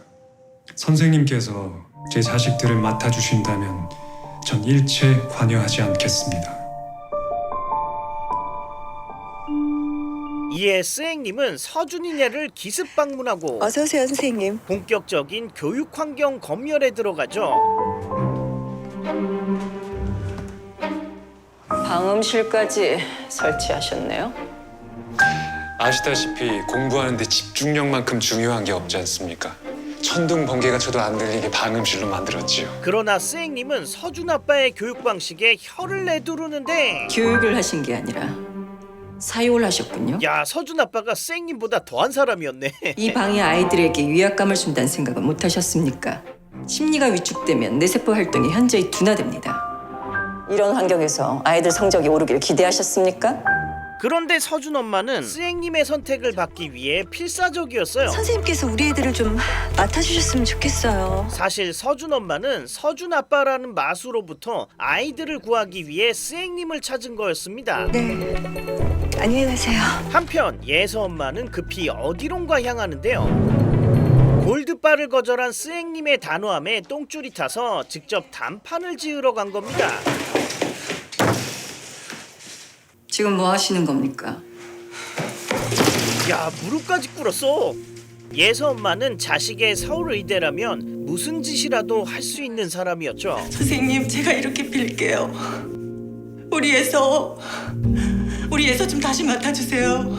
S3: 선생님께서 제 자식들을 맡아주신다면 전 일체 관여하지 않겠습니다.
S1: 이에 스앵님은 서준이네를 기습 방문하고
S2: 어서 오세요, 선생님.
S1: 본격적인 교육 환경 검열에 들어가죠.
S9: 방음실까지 설치하셨네요.
S3: 아시다시피 공부하는데 집중력만큼 중요한 게 없지 않습니까? 천둥 번개가 쳐도 안 들리게 방음실로 만들었지요.
S1: 그러나 스앵님은 서준 아빠의 교육 방식에 혀를 내두르는데
S2: 교육을 하신 게 아니라
S9: 사유를 하셨군요.
S1: 야, 서준 아빠가 쌩님보다 더한 사람이었네.
S9: 이 방이 아이들에게 위압감을 준다는 생각은 못 하셨습니까? 심리가 위축되면 뇌세포 활동이 현저히 둔화됩니다. 이런 환경에서 아이들 성적이 오르길 기대하셨습니까?
S1: 그런데 서준 엄마는 스앵님의 선택을 받기 위해 필사적이었어요.
S15: 선생님께서 우리 애들을 좀 맡아주셨으면 좋겠어요.
S1: 사실 서준 엄마는 서준 아빠라는 마수로부터 아이들을 구하기 위해 스앵님을 찾은 거였습니다.
S15: 네. 안녕히 가세요.
S1: 한편 예서 엄마는 급히 어디론가 향하는데요. 골드바를 거절한 스앵님의 단호함에 똥줄이 타서 직접 단판을 지으러 간 겁니다.
S2: 지금 뭐 하시는 겁니까?
S1: 야, 무릎까지 꿇었어. 예서 엄마는 자식의 서울의대라면 무슨 짓이라도 할 수 있는 사람이었죠.
S10: 선생님, 제가 이렇게 빌게요. 우리 애서 좀 다시 맡아주세요.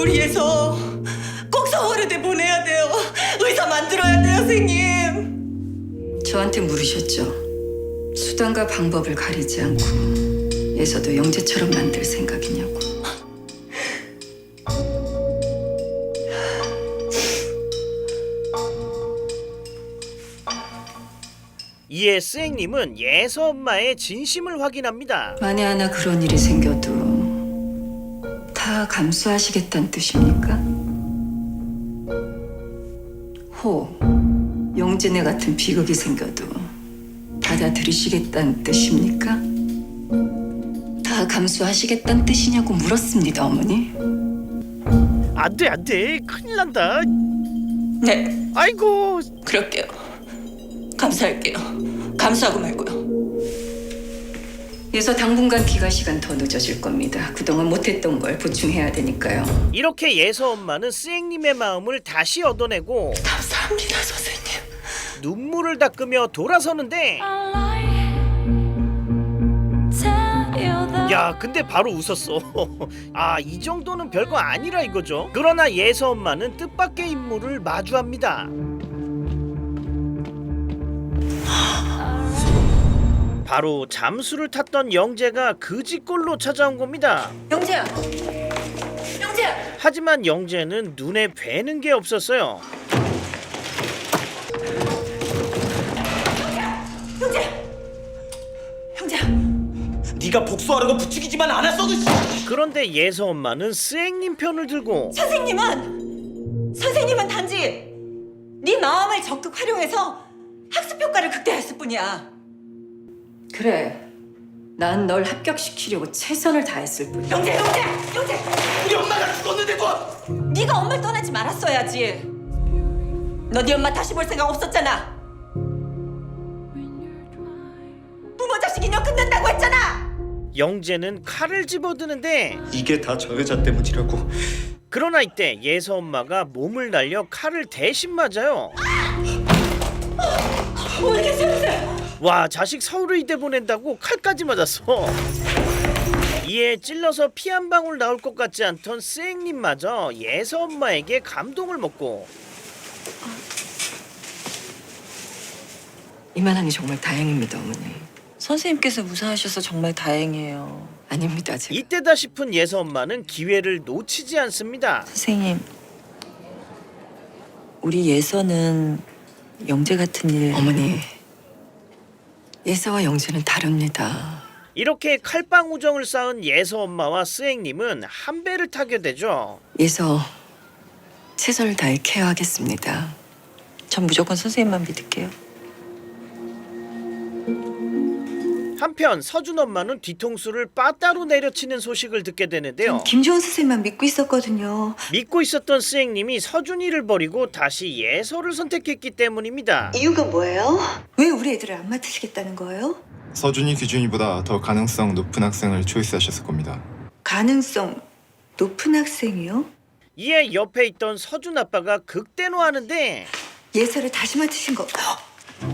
S10: 우리 애서 꼭 서울의대 보내야 돼요. 의사 만들어야 돼요, 선생님.
S2: 저한테 물으셨죠. 수단과 방법을 가리지 않고 예서도 영재처럼 만들 생각이냐고.
S1: 이에 스앵님은 예서 엄마의 진심을 확인합니다.
S2: 만에 하나 그런 일이 생겨도 다 감수하시겠다는 뜻입니까? 영진애 같은 비극이 생겨도 받아들이시겠다는 뜻입니까? 다 감수하시겠다는 뜻이냐고 물었습니다, 어머니.
S1: 안돼 큰일 난다.
S10: 네.
S1: 아이고.
S10: 그럴게요. 감사할게요. 감사하고 말고요.
S2: 그래서 당분간 기가 시간 더 늦어질 겁니다. 그동안 못했던 걸 보충해야 되니까요.
S1: 이렇게 예서 엄마는 스앵님의 마음을 다시 얻어내고
S10: 감사합니다, 선생님.
S1: 눈물을 닦으며 돌아서는데 야, 근데 바로 웃었어. 아, 이 정도는 별거 아니라 이거죠. 그러나 예서 엄마는 뜻밖의 인물을 마주합니다. 바로 잠수를 탔던 영재가 그 집골로 찾아온 겁니다.
S10: 영재야. 영재야.
S1: 하지만 영재는 눈에 뵈는 게 없었어요.
S10: 영재야.
S8: 네가 복수하려고 부추기지만 않았어도.
S1: 그런데 예서 엄마는 스앵님 편을 들고
S10: 선생님은 단지 네 마음을 적극 활용해서 학습 효과를 극대화했을 뿐이야.
S2: 그래, 난 널 합격시키려고 최선을 다했을 뿐이야.
S10: 영재.
S8: 우리 엄마가 죽었는데도.
S10: 네가 엄마를 떠나지 말았어야지. 너 네 엄마 다시 볼 생각 없었잖아. 부모 자식 인연 끝낸다고 했잖아.
S1: 영재는 칼을 집어드는데
S17: 이게 다 저 여자 때문이라고.
S1: 그러나 이때 예서 엄마가 몸을 날려 칼을 대신 맞아요.
S10: 왜 계세요?
S1: 와, 자식 서울의대 보낸다고 칼까지 맞았어. 이에 찔러서 피 한 방울 나올 것 같지 않던 스앵님마저 예서 엄마에게 감동을 먹고
S2: 이만하니 정말 다행입니다, 어머니.
S15: 선생님께서 무사하셔서 정말 다행이에요.
S2: 아닙니다, 제가.
S1: 이때다 싶은 예서 엄마는 기회를 놓치지 않습니다.
S15: 선생님, 우리 예서는 영재 같은 일.
S2: 어머니, 예서와 영재는 다릅니다.
S1: 이렇게 칼빵 우정을 쌓은 예서 엄마와 스앵님은 한 배를 타게 되죠.
S2: 예서 최선을 다해 케어하겠습니다.
S15: 전 무조건 선생님만 믿을게요.
S1: 한편 서준 엄마는 뒤통수를 빠따로 내려치는 소식을 듣게 되는데요.
S15: 김주원 선생님만 믿고 있었거든요.
S1: 믿고 있었던 스앵님이 서준이를 버리고 다시 예서를 선택했기 때문입니다.
S15: 이유가 뭐예요? 왜 우리 애들을 안 맡으시겠다는 거예요?
S16: 서준이 기준이보다 더 가능성 높은 학생을 초이스하셨을 겁니다.
S15: 가능성 높은 학생이요?
S1: 이에 옆에 있던 서준 아빠가 극대노하는데
S15: 예서를 다시 맡으신 거.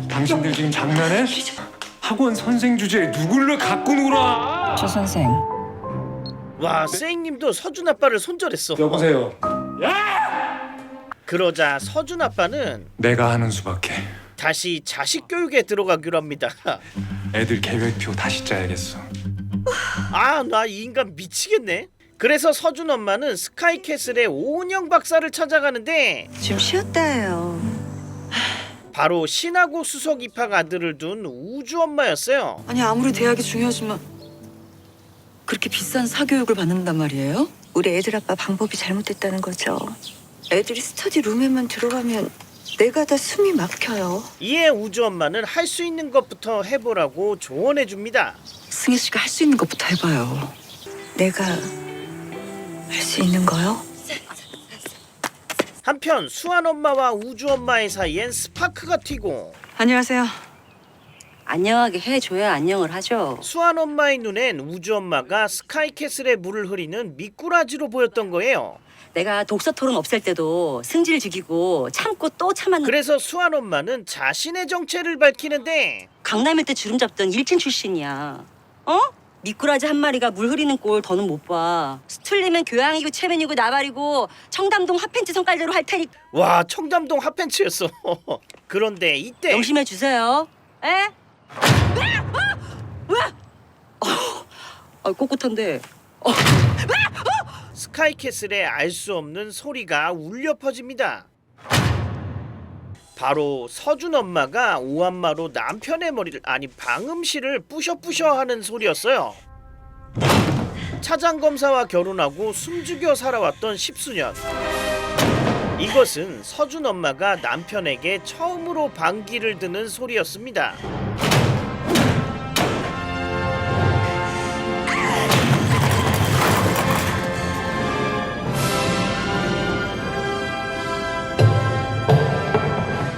S3: 당신들 지금 장난해? 학원 선생 주제에 누굴 갖고 놀아?
S2: 조 선생.
S1: 와, 스앵님도 서준 아빠를 손절했어.
S3: 여보세요.
S1: 그러자 서준 아빠는
S3: 내가 하는 수밖에.
S1: 다시 자식 교육에 들어가기로 합니다.
S3: 애들 계획표 다시 짜야겠어.
S1: 아, 나 이 인간 미치겠네. 그래서 서준 엄마는 스카이캐슬의 오은영 박사를 찾아가는데
S2: 좀 쉬었다 해요.
S1: 바로 신하고 수석 입학 아들을 둔 우주 엄마였어요.
S2: 아니 아무리 대학이 중요하지만 그렇게 비싼 사교육을 받는단 말이에요? 우리 애들 아빠 방법이 잘못됐다는 거죠. 애들이 스터디 룸에만 들어가면 내가 다 숨이 막혀요.
S1: 이에 우주 엄마는 할 수 있는 것부터 해보라고 조언해 줍니다.
S2: 승희 씨가 할 수 있는 것부터 해봐요. 내가 할 수 있는 거요?
S1: 한편 수환 엄마와 우주 엄마의 사이엔 스파크가 튀고
S2: 안녕하세요.
S15: 안녕하게 해줘야 안녕을 하죠.
S1: 수환 엄마의 눈엔 우주 엄마가 스카이캐슬에 물을 흐리는 미꾸라지로 보였던 거예요.
S15: 내가 독서 토론 없앨 때도 승질 죽이고 참고 또 참았는데
S1: 그래서 수환 엄마는 자신의 정체를 밝히는데
S15: 강남일 때 주름 잡던 일진 출신이야. 어? 미꾸라지 한 마리가 물 흐리는 꼴 더는 못 봐. 수틀리면 교양이고 체면이고 나발이고 청담동 핫팬츠 성깔대로 할 테니
S1: 와, 청담동 핫팬츠였어. 그런데 이때
S15: 명심해 주세요. 에? 왜? 꼿꼿한데.
S1: 스카이캐슬에 알 수 없는 소리가 울려 퍼집니다. 바로 서준 엄마가 오한마로 남편의 머리를, 아니 방음실을 부셔부셔 하는 소리였어요. 차장검사와 결혼하고 숨죽여 살아왔던 10수년. 이것은 서준 엄마가 남편에게 처음으로 방귀를 드는 소리였습니다.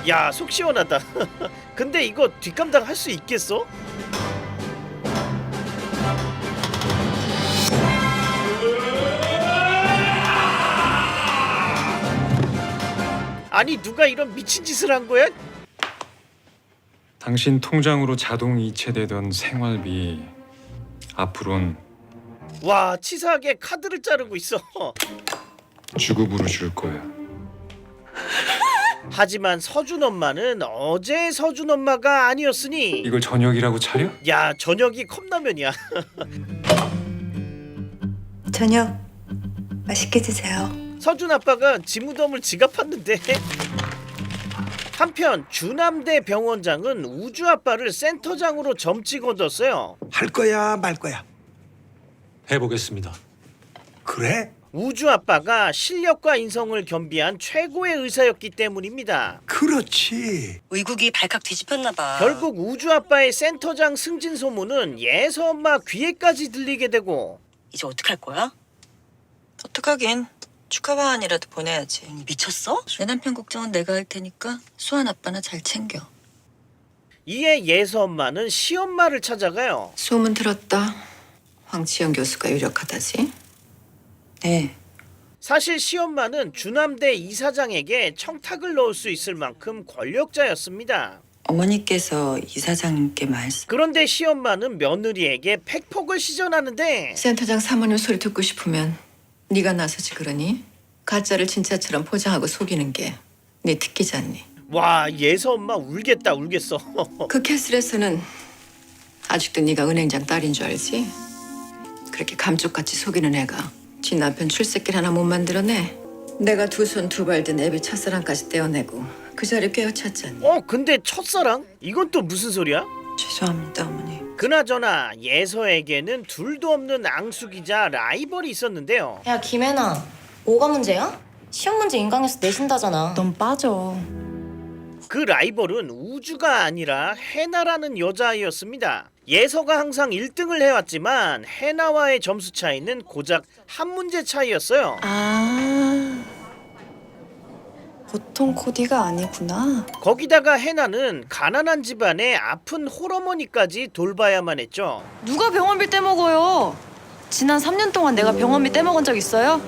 S1: 야, 속 시원하다. 근데 이거 뒷감당 할 수 있겠어? 아니, 누가 이런 미친 짓을 한 거야?
S3: 당신 통장으로 자동 이체되던 생활비 앞으론
S1: 와, 치사하게 카드를 자르고 있어.
S3: 주급으로 줄 거야.
S1: 하지만 서준 엄마는 어제 서준 엄마가 아니었으니
S3: 이걸 저녁이라고 차려?
S1: 야, 저녁이 컵라면이야.
S2: 저녁 맛있게 드세요.
S1: 서준 아빠가 지무덤을 지가 팠는데. 한편 주남대 병원장은 우주 아빠를 센터장으로 점찍 얻었어요.
S18: 할 거야 말 거야?
S17: 해보겠습니다.
S18: 그래?
S1: 우주 아빠가 실력과 인성을 겸비한 최고의 의사였기 때문입니다.
S18: 그렇지.
S2: 의국이 발칵 뒤집혔나 봐.
S1: 결국 우주 아빠의 센터장 승진 소문은 예서 엄마 귀에까지 들리게 되고
S2: 이제 어떡할 거야? 어떡하긴. 축하 방안이라도 보내야지. 미쳤어?
S19: 내 남편 걱정은 내가 할 테니까 수환 아빠나 잘 챙겨.
S1: 이에 예서 엄마는 시엄마를 찾아가요.
S9: 소문 들었다. 황치영 교수가 유력하다지?
S2: 네.
S1: 사실 시엄마는 주남대 이사장에게 청탁을 넣을 수 있을 만큼 권력자였습니다.
S2: 어머니께서 이사장님께 말씀.
S1: 그런데 시엄마는 며느리에게 팩폭을 시전하는데
S9: 센터장 사모님 소리 듣고 싶으면 네가 나서지 그러니? 가짜를 진짜처럼 포장하고 속이는 게 네 특기잖니.
S1: 와, 예서 엄마 울겠다 울겠어.
S9: 그 캐슬에서는 아직도 네가 은행장 딸인 줄 알지? 그렇게 감쪽같이 속이는 애가 지 남편 출세길 하나 못 만들어내. 내가 두 손 두 발 든 애비 첫사랑까지 떼어내고 그 자리 꿰어찼잖니.
S1: 근데 첫사랑? 이건 또 무슨 소리야?
S2: 죄송합니다 어머니.
S1: 그나저나 예서에게는 둘도 없는 앙숙이자 라이벌이 있었는데요.
S4: 야, 김혜나. 뭐가 문제야? 시험 문제 인강에서 내신다잖아.
S2: 넌 빠져.
S1: 그 라이벌은 우주가 아니라 해나라는 여자아이였습니다. 예서가 항상 1등을 해왔지만 해나와의 점수 차이는 고작 한 문제 차이였어요.
S6: 아, 보통 코디가 아니구나.
S1: 거기다가 해나는 가난한 집안의 아픈 홀어머니까지 돌봐야만 했죠.
S20: 누가 병원비 떼먹어요? 지난 3년 동안 내가 병원비 떼먹은 적 있어요?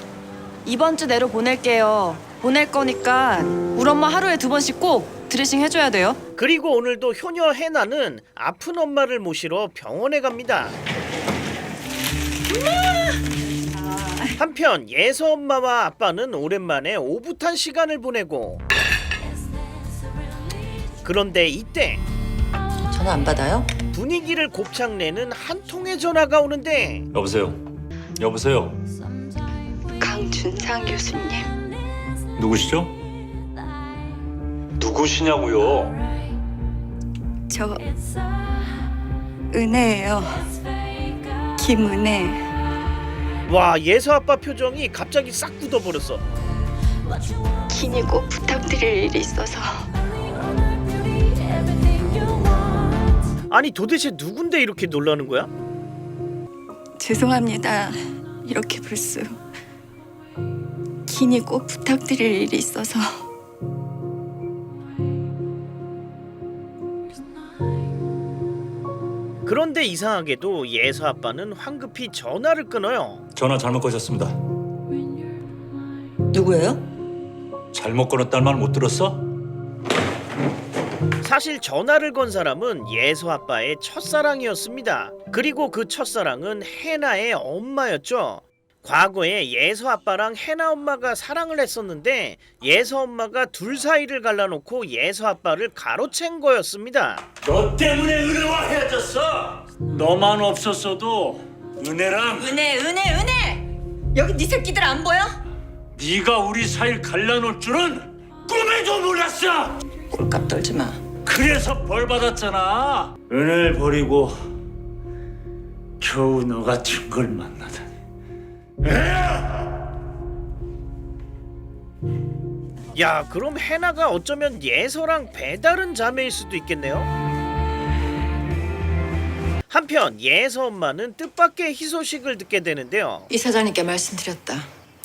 S20: 이번 주 내로 보낼게요. 보낼 거니까 우리 엄마 하루에 2번씩 꼭 드레싱 해줘야 돼요.
S1: 그리고 오늘도 효녀 해나는 아픈 엄마를 모시러 병원에 갑니다. 한편 예서 엄마와 아빠는 오랜만에 오붓한 시간을 보내고 그런데 이때
S2: 전화 안 받아요?
S1: 분위기를 곱창 내는 한 통의 전화가 오는데
S5: 여보세요. 여보세요.
S10: 강준상 교수님.
S5: 누구시죠? 누구시냐고요?
S10: 저 은혜예요. 김은혜.
S1: 와, 예서 아빠 표정이 갑자기 싹 굳어버렸어.
S10: 기니 꼭 부탁드릴 일이 있어서.
S1: 아니 도대체 누군데 이렇게 놀라는 거야?
S10: 죄송합니다. 이렇게 불쑥. 기니 꼭 부탁드릴 일이 있어서.
S1: 그런데 이상하게도 예서 아빠는 황급히 전화를 끊어요.
S5: 전화 잘못 거셨습니다.
S2: 누구예요?
S5: 잘못 걸었다는 말 못 들었어?
S1: 사실 전화를 건 사람은 예서 아빠의 첫사랑이었습니다. 그리고 그 첫사랑은 해나의 엄마였죠. 과거에 예서 아빠랑 해나 엄마가 사랑을 했었는데 예서 엄마가 둘 사이를 갈라놓고 예서 아빠를 가로챈 거였습니다.
S5: 너 때문에 은혜와 헤어졌어. 너만 없었어도 은혜랑
S2: 은혜! 여기 네 새끼들 안 보여?
S5: 네가 우리 사이를 갈라놓을 줄은 꿈에도 몰랐어.
S2: 꼴값 떨지 마.
S5: 그래서 벌 받았잖아. 은혜를 버리고 겨우 너 같은 걸 만나다니.
S1: 야, 그럼 해나가 어쩌면 예서랑 배다른 자매일 수도 있겠네요. 한편 예서 엄마는 뜻밖의 희소식을 듣게 되는데요.
S9: 이사장님께 말씀드렸다.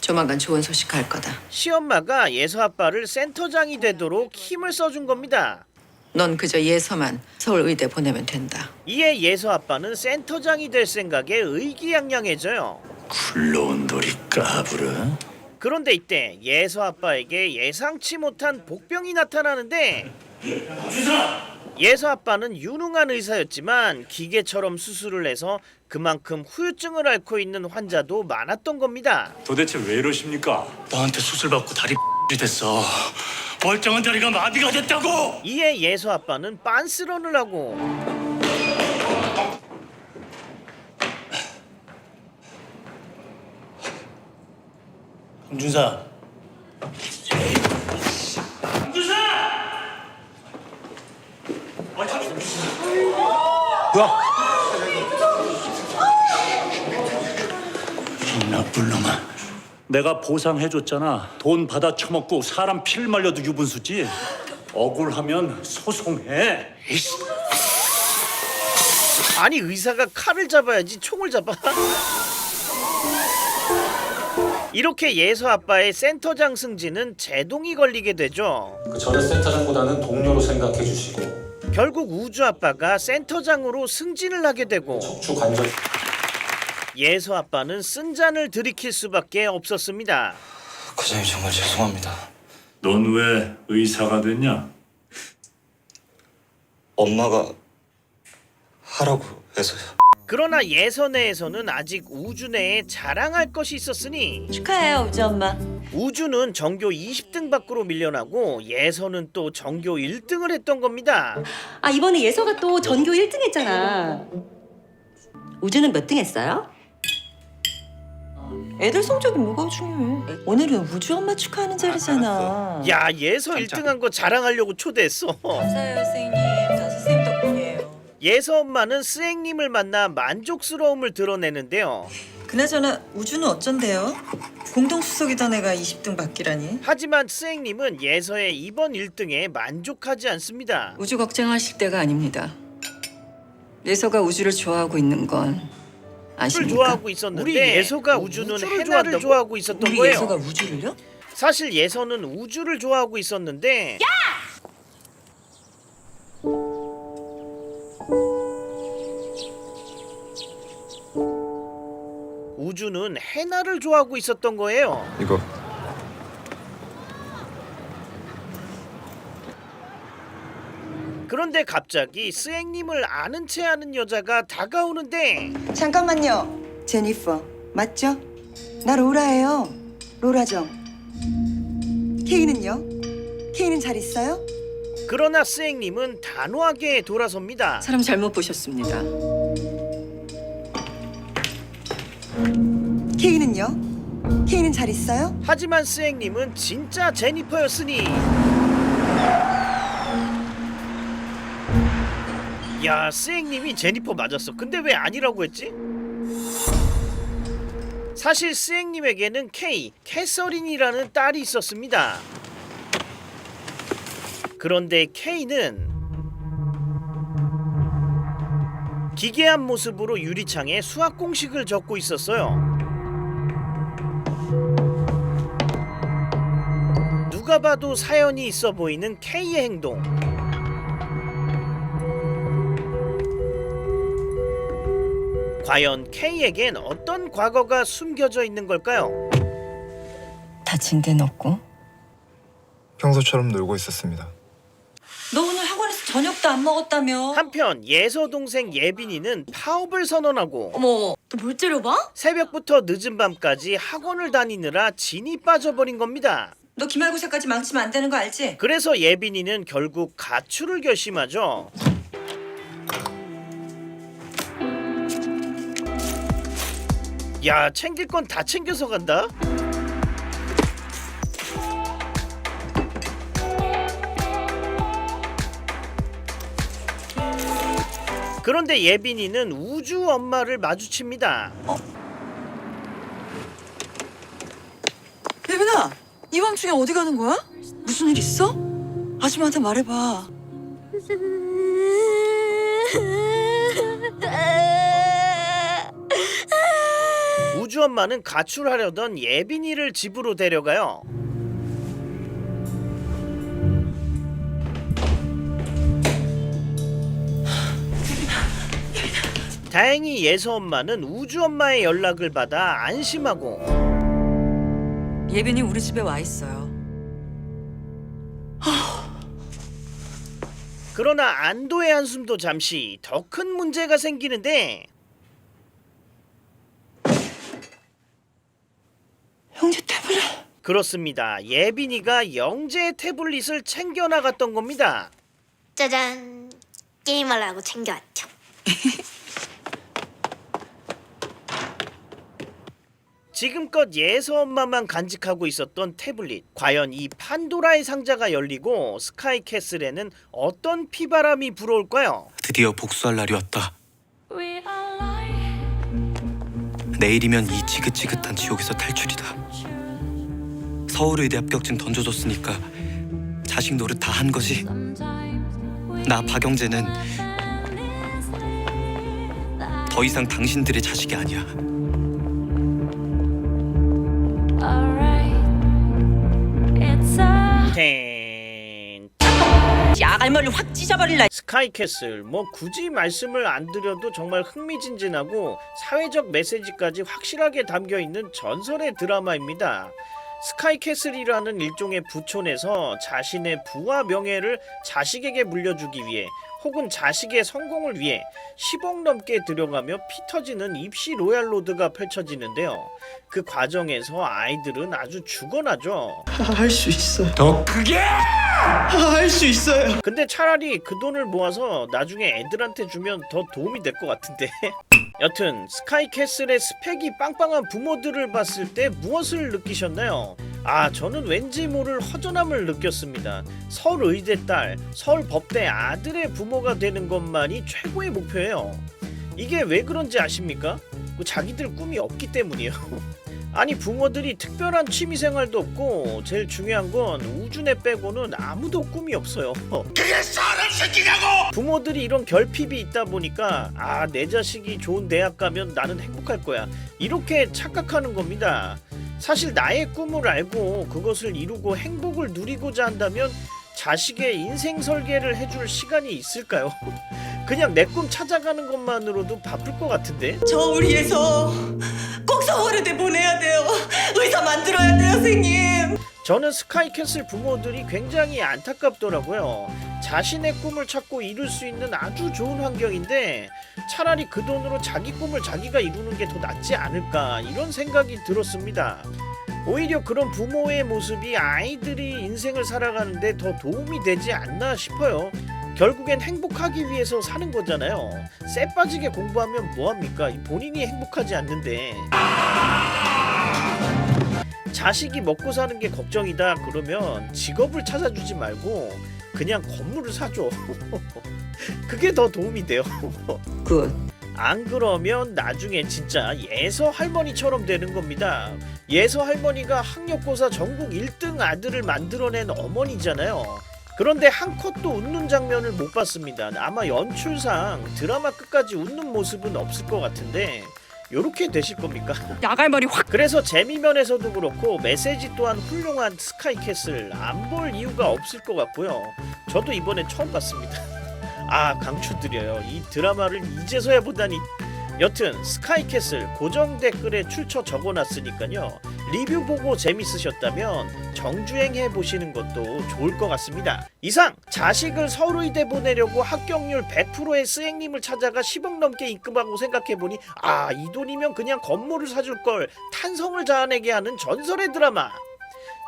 S9: 조만간 좋은 소식 갈 거다.
S1: 시엄마가 예서 아빠를 센터장이 되도록 힘을 써준 겁니다.
S9: 넌 그저 예서만 서울의대 보내면 된다.
S1: 이에 예서 아빠는 센터장이 될 생각에 의기양양해져요.
S5: 굴러온 돌이 까불어.
S1: 그런데 이때 예서 아빠에게 예상치 못한 복병이 나타나는데 예서 아빠는 유능한 의사였지만 기계처럼 수술을 해서 그만큼 후유증을 앓고 있는 환자도 많았던 겁니다.
S5: 도대체 왜 이러십니까? 나한테 수술 받고 다리 됐어. 멀쩡한 다리가 마비가 됐다고.
S1: 이에 예서 아빠는 빤스런을 하고
S5: 홍준사. 뭐야? 이 나쁜 놈아. 내가 보상해줬잖아. 돈 받아 처먹고 사람 피를 말려도 유분수지. 억울하면 소송해.
S1: 아니 의사가 칼을 잡아야지 총을 잡아. 이렇게 예서 아빠의 센터장 승진은 제동이 걸리게 되죠.
S17: 그 전에 센터장보다는 동료로 생각해 주시고
S1: 결국 우주 아빠가 센터장으로 승진을 하게 되고
S17: 척추 관절
S1: 예서 아빠는 쓴잔을 들이킬 수밖에 없었습니다.
S7: 과장님 정말 죄송합니다.
S5: 넌 왜 의사가 됐냐?
S7: 엄마가 하라고 해서요.
S1: 그러나 예서 내에서는 아직 우주 내에 자랑할 것이 있었으니
S2: 축하해요, 우주 엄마.
S1: 우주는 전교 20등 밖으로 밀려나고 예서는 또 전교 1등을 했던 겁니다.
S15: 아, 이번에 예서가 또 전교 1등 했잖아. 우주는 몇 등 했어요?
S2: 애들 성적이 뭐가 중요해? 오늘은 우주 엄마 축하하는 자리잖아.
S1: 야, 예서 1등한 거 자랑하려고 초대했어.
S2: 감사해요, 선생님. 다 선생님 덕분이에요.
S1: 예서 엄마는 스앵님을 만나 만족스러움을 드러내는데요.
S19: 그나저나 우주는 어쩐데요? 공동수석이던 애가 20등 받기라니.
S1: 하지만 스앵님은 예서의 이번 1등에 만족하지 않습니다.
S19: 우주 걱정하실 때가 아닙니다. 예서가 우주를 좋아하고 있는 건
S1: 우주를
S19: 아십니까?
S1: 좋아하고 있었는데 우리 예서가 우주는 해나를 좋아하고 있었던
S19: 우리
S1: 거예요.
S19: 예서가 우주를요?
S1: 사실 예서는 우주를 좋아하고 있었는데 우주는 해나를 좋아하고 있었던 거예요.
S7: 이거
S1: 그런데 갑자기 스앵님을 아는 체 하는 여자가 다가오는데
S19: 잠깐만요. 제니퍼 맞죠? 나 로라예요. 로라정. 케이는요? 케이는 잘 있어요?
S1: 그러나 스앵님은 단호하게 돌아섭니다.
S19: 사람 잘못 보셨습니다.
S21: 케이는요? 케이는 잘 있어요?
S1: 하지만 스앵님은 진짜 제니퍼였으니. 야, 스앵님이 제니퍼 맞았어. 근데 왜 아니라고 했지? 사실 스앵님에게는 캐서린이라는 딸이 있었습니다. 그런데 케이는 기괴한 모습으로 유리창에 수학 공식을 적고 있었어요. 누가 봐도 사연이 있어 보이는 케이의 행동. 과연 케이에겐 어떤 과거가 숨겨져 있는 걸까요?
S19: 다친 데는 없고?
S16: 평소처럼 놀고 있었습니다.
S2: 너 오늘 학원에서 저녁도 안 먹었다며?
S1: 한편 예서 동생 예빈이는 파업을 선언하고
S4: 어머, 너 뭘 째려봐?
S1: 새벽부터 늦은 밤까지 학원을 다니느라 진이 빠져버린 겁니다.
S2: 너 기말고사까지 망치면 안 되는 거 알지?
S1: 그래서 예빈이는 결국 가출을 결심하죠. 야, 챙길 건 다 챙겨서 간다? 그런데 예빈이는 우주 엄마를 마주칩니다.
S19: 예빈아, 이 밤중에 어디 가는 거야? 무슨 일 있어? 아줌마한테 말해봐.
S1: 우주 엄마는 가출하려던 예빈이를 집으로 데려가요. 다행히 예서 엄마는 우주 엄마의 연락을 받아 안심하고
S19: 예빈이 우리 집에 와 있어요.
S1: 그러나 안도의 한숨도 잠시 더 큰 문제가 생기는데
S19: 형제 태블릿.
S1: 그렇습니다. 예빈이가 영재 태블릿을 챙겨나갔던 겁니다.
S22: 짜잔, 게임하려고 챙겨왔죠.
S1: 지금껏 예서 엄마만 간직하고 있었던 태블릿. 과연 이 판도라의 상자가 열리고 스카이캐슬에는 어떤 피바람이 불어올까요?
S12: 드디어 복수할 날이 왔다. 내일이면 이 지긋지긋한 지옥에서 탈출이다. 서울의대 합격증 던져줬으니까 자식 노릇 다 한 거지. 나 박영재는 더 이상 당신들의 자식이 아니야.
S2: 야갈머리를 확 찢어버릴라.
S1: 스카이캐슬, 뭐 굳이 말씀을 안 드려도 정말 흥미진진하고 사회적 메시지까지 확실하게 담겨있는 전설의 드라마입니다. 스카이캐슬이라는 일종의 부촌에서 자신의 부와 명예를 자식에게 물려주기 위해 혹은 자식의 성공을 위해 10억 넘게 들여가며 피 터지는 입시 로얄로드가 펼쳐지는데요. 그 과정에서 아이들은 아주 죽어나죠.
S19: 할 수 있어요.
S18: 더 크게!
S19: 할 수 있어요.
S1: 근데 차라리 그 돈을 모아서 나중에 애들한테 주면 더 도움이 될 것 같은데. 여튼 스카이캐슬의 스펙이 빵빵한 부모들을 봤을 때 무엇을 느끼셨나요? 저는 왠지 모를 허전함을 느꼈습니다. 서울의대 딸, 서울법대 아들의 부모가 되는 것만이 최고의 목표예요. 이게 왜 그런지 아십니까? 자기들 꿈이 없기 때문이에요. 아니, 부모들이 특별한 취미생활도 없고 제일 중요한 건 우주네 빼고는 아무도 꿈이 없어요.
S18: 그게 사람 새끼냐고!
S1: 부모들이 이런 결핍이 있다 보니까 내 자식이 좋은 대학 가면 나는 행복할 거야, 이렇게 착각하는 겁니다. 사실 나의 꿈을 알고 그것을 이루고 행복을 누리고자 한다면 자식의 인생 설계를 해줄 시간이 있을까요? 그냥 내 꿈 찾아가는 것만으로도 바쁠 것 같은데?
S21: 저 우리 예서 꼭 서울의대 보내야 돼요. 의사 만들어야 돼요, 선생님.
S1: 저는 스카이캐슬 부모들이 굉장히 안타깝더라고요. 자신의 꿈을 찾고 이룰 수 있는 아주 좋은 환경인데 차라리 그 돈으로 자기 꿈을 자기가 이루는 게 더 낫지 않을까, 이런 생각이 들었습니다. 오히려 그런 부모의 모습이 아이들이 인생을 살아가는데 더 도움이 되지 않나 싶어요. 결국엔 행복하기 위해서 사는 거잖아요. 쎄 빠지게 공부하면 뭐합니까? 본인이 행복하지 않는데. 자식이 먹고 사는 게 걱정이다 그러면 직업을 찾아주지 말고 그냥 건물을 사줘. 그게 더 도움이 돼요.
S19: 굿.
S1: 안 그러면 나중에 진짜 예서 할머니처럼 되는 겁니다. 예서 할머니가 학력고사 전국 1등 아들을 만들어낸 어머니잖아요. 그런데 한 컷도 웃는 장면을 못 봤습니다. 아마 연출상 드라마 끝까지 웃는 모습은 없을 것 같은데 요렇게 되실 겁니까?
S10: 야갈머리 확.
S1: 그래서 재미면에서도 그렇고 메시지 또한 훌륭한 스카이캐슬 안 볼 이유가 없을 것 같고요. 저도 이번에 처음 봤습니다. 아, 강추드려요. 이 드라마를 이제서야 보다니. 여튼 스카이캐슬 고정 댓글에 출처 적어놨으니까요. 리뷰 보고 재밌으셨다면 정주행해 보시는 것도 좋을 것 같습니다. 이상 자식을 서울의대 보내려고 합격률 100%의 스행님을 찾아가 10억 넘게 입금하고 생각해보니 아, 이 돈이면 그냥 건물을 사줄 걸 탄성을 자아내게 하는 전설의 드라마.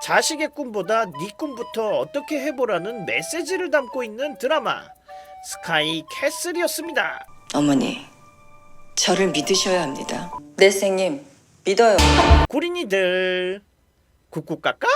S1: 자식의 꿈보다 네 꿈부터 어떻게 해보라는 메시지를 담고 있는 드라마 스카이캐슬이었습니다.
S19: 어머니, 저를 믿으셔야 합니다. 네, 선생님, 믿어요.
S1: 구린이들 쿡쿡 깎아?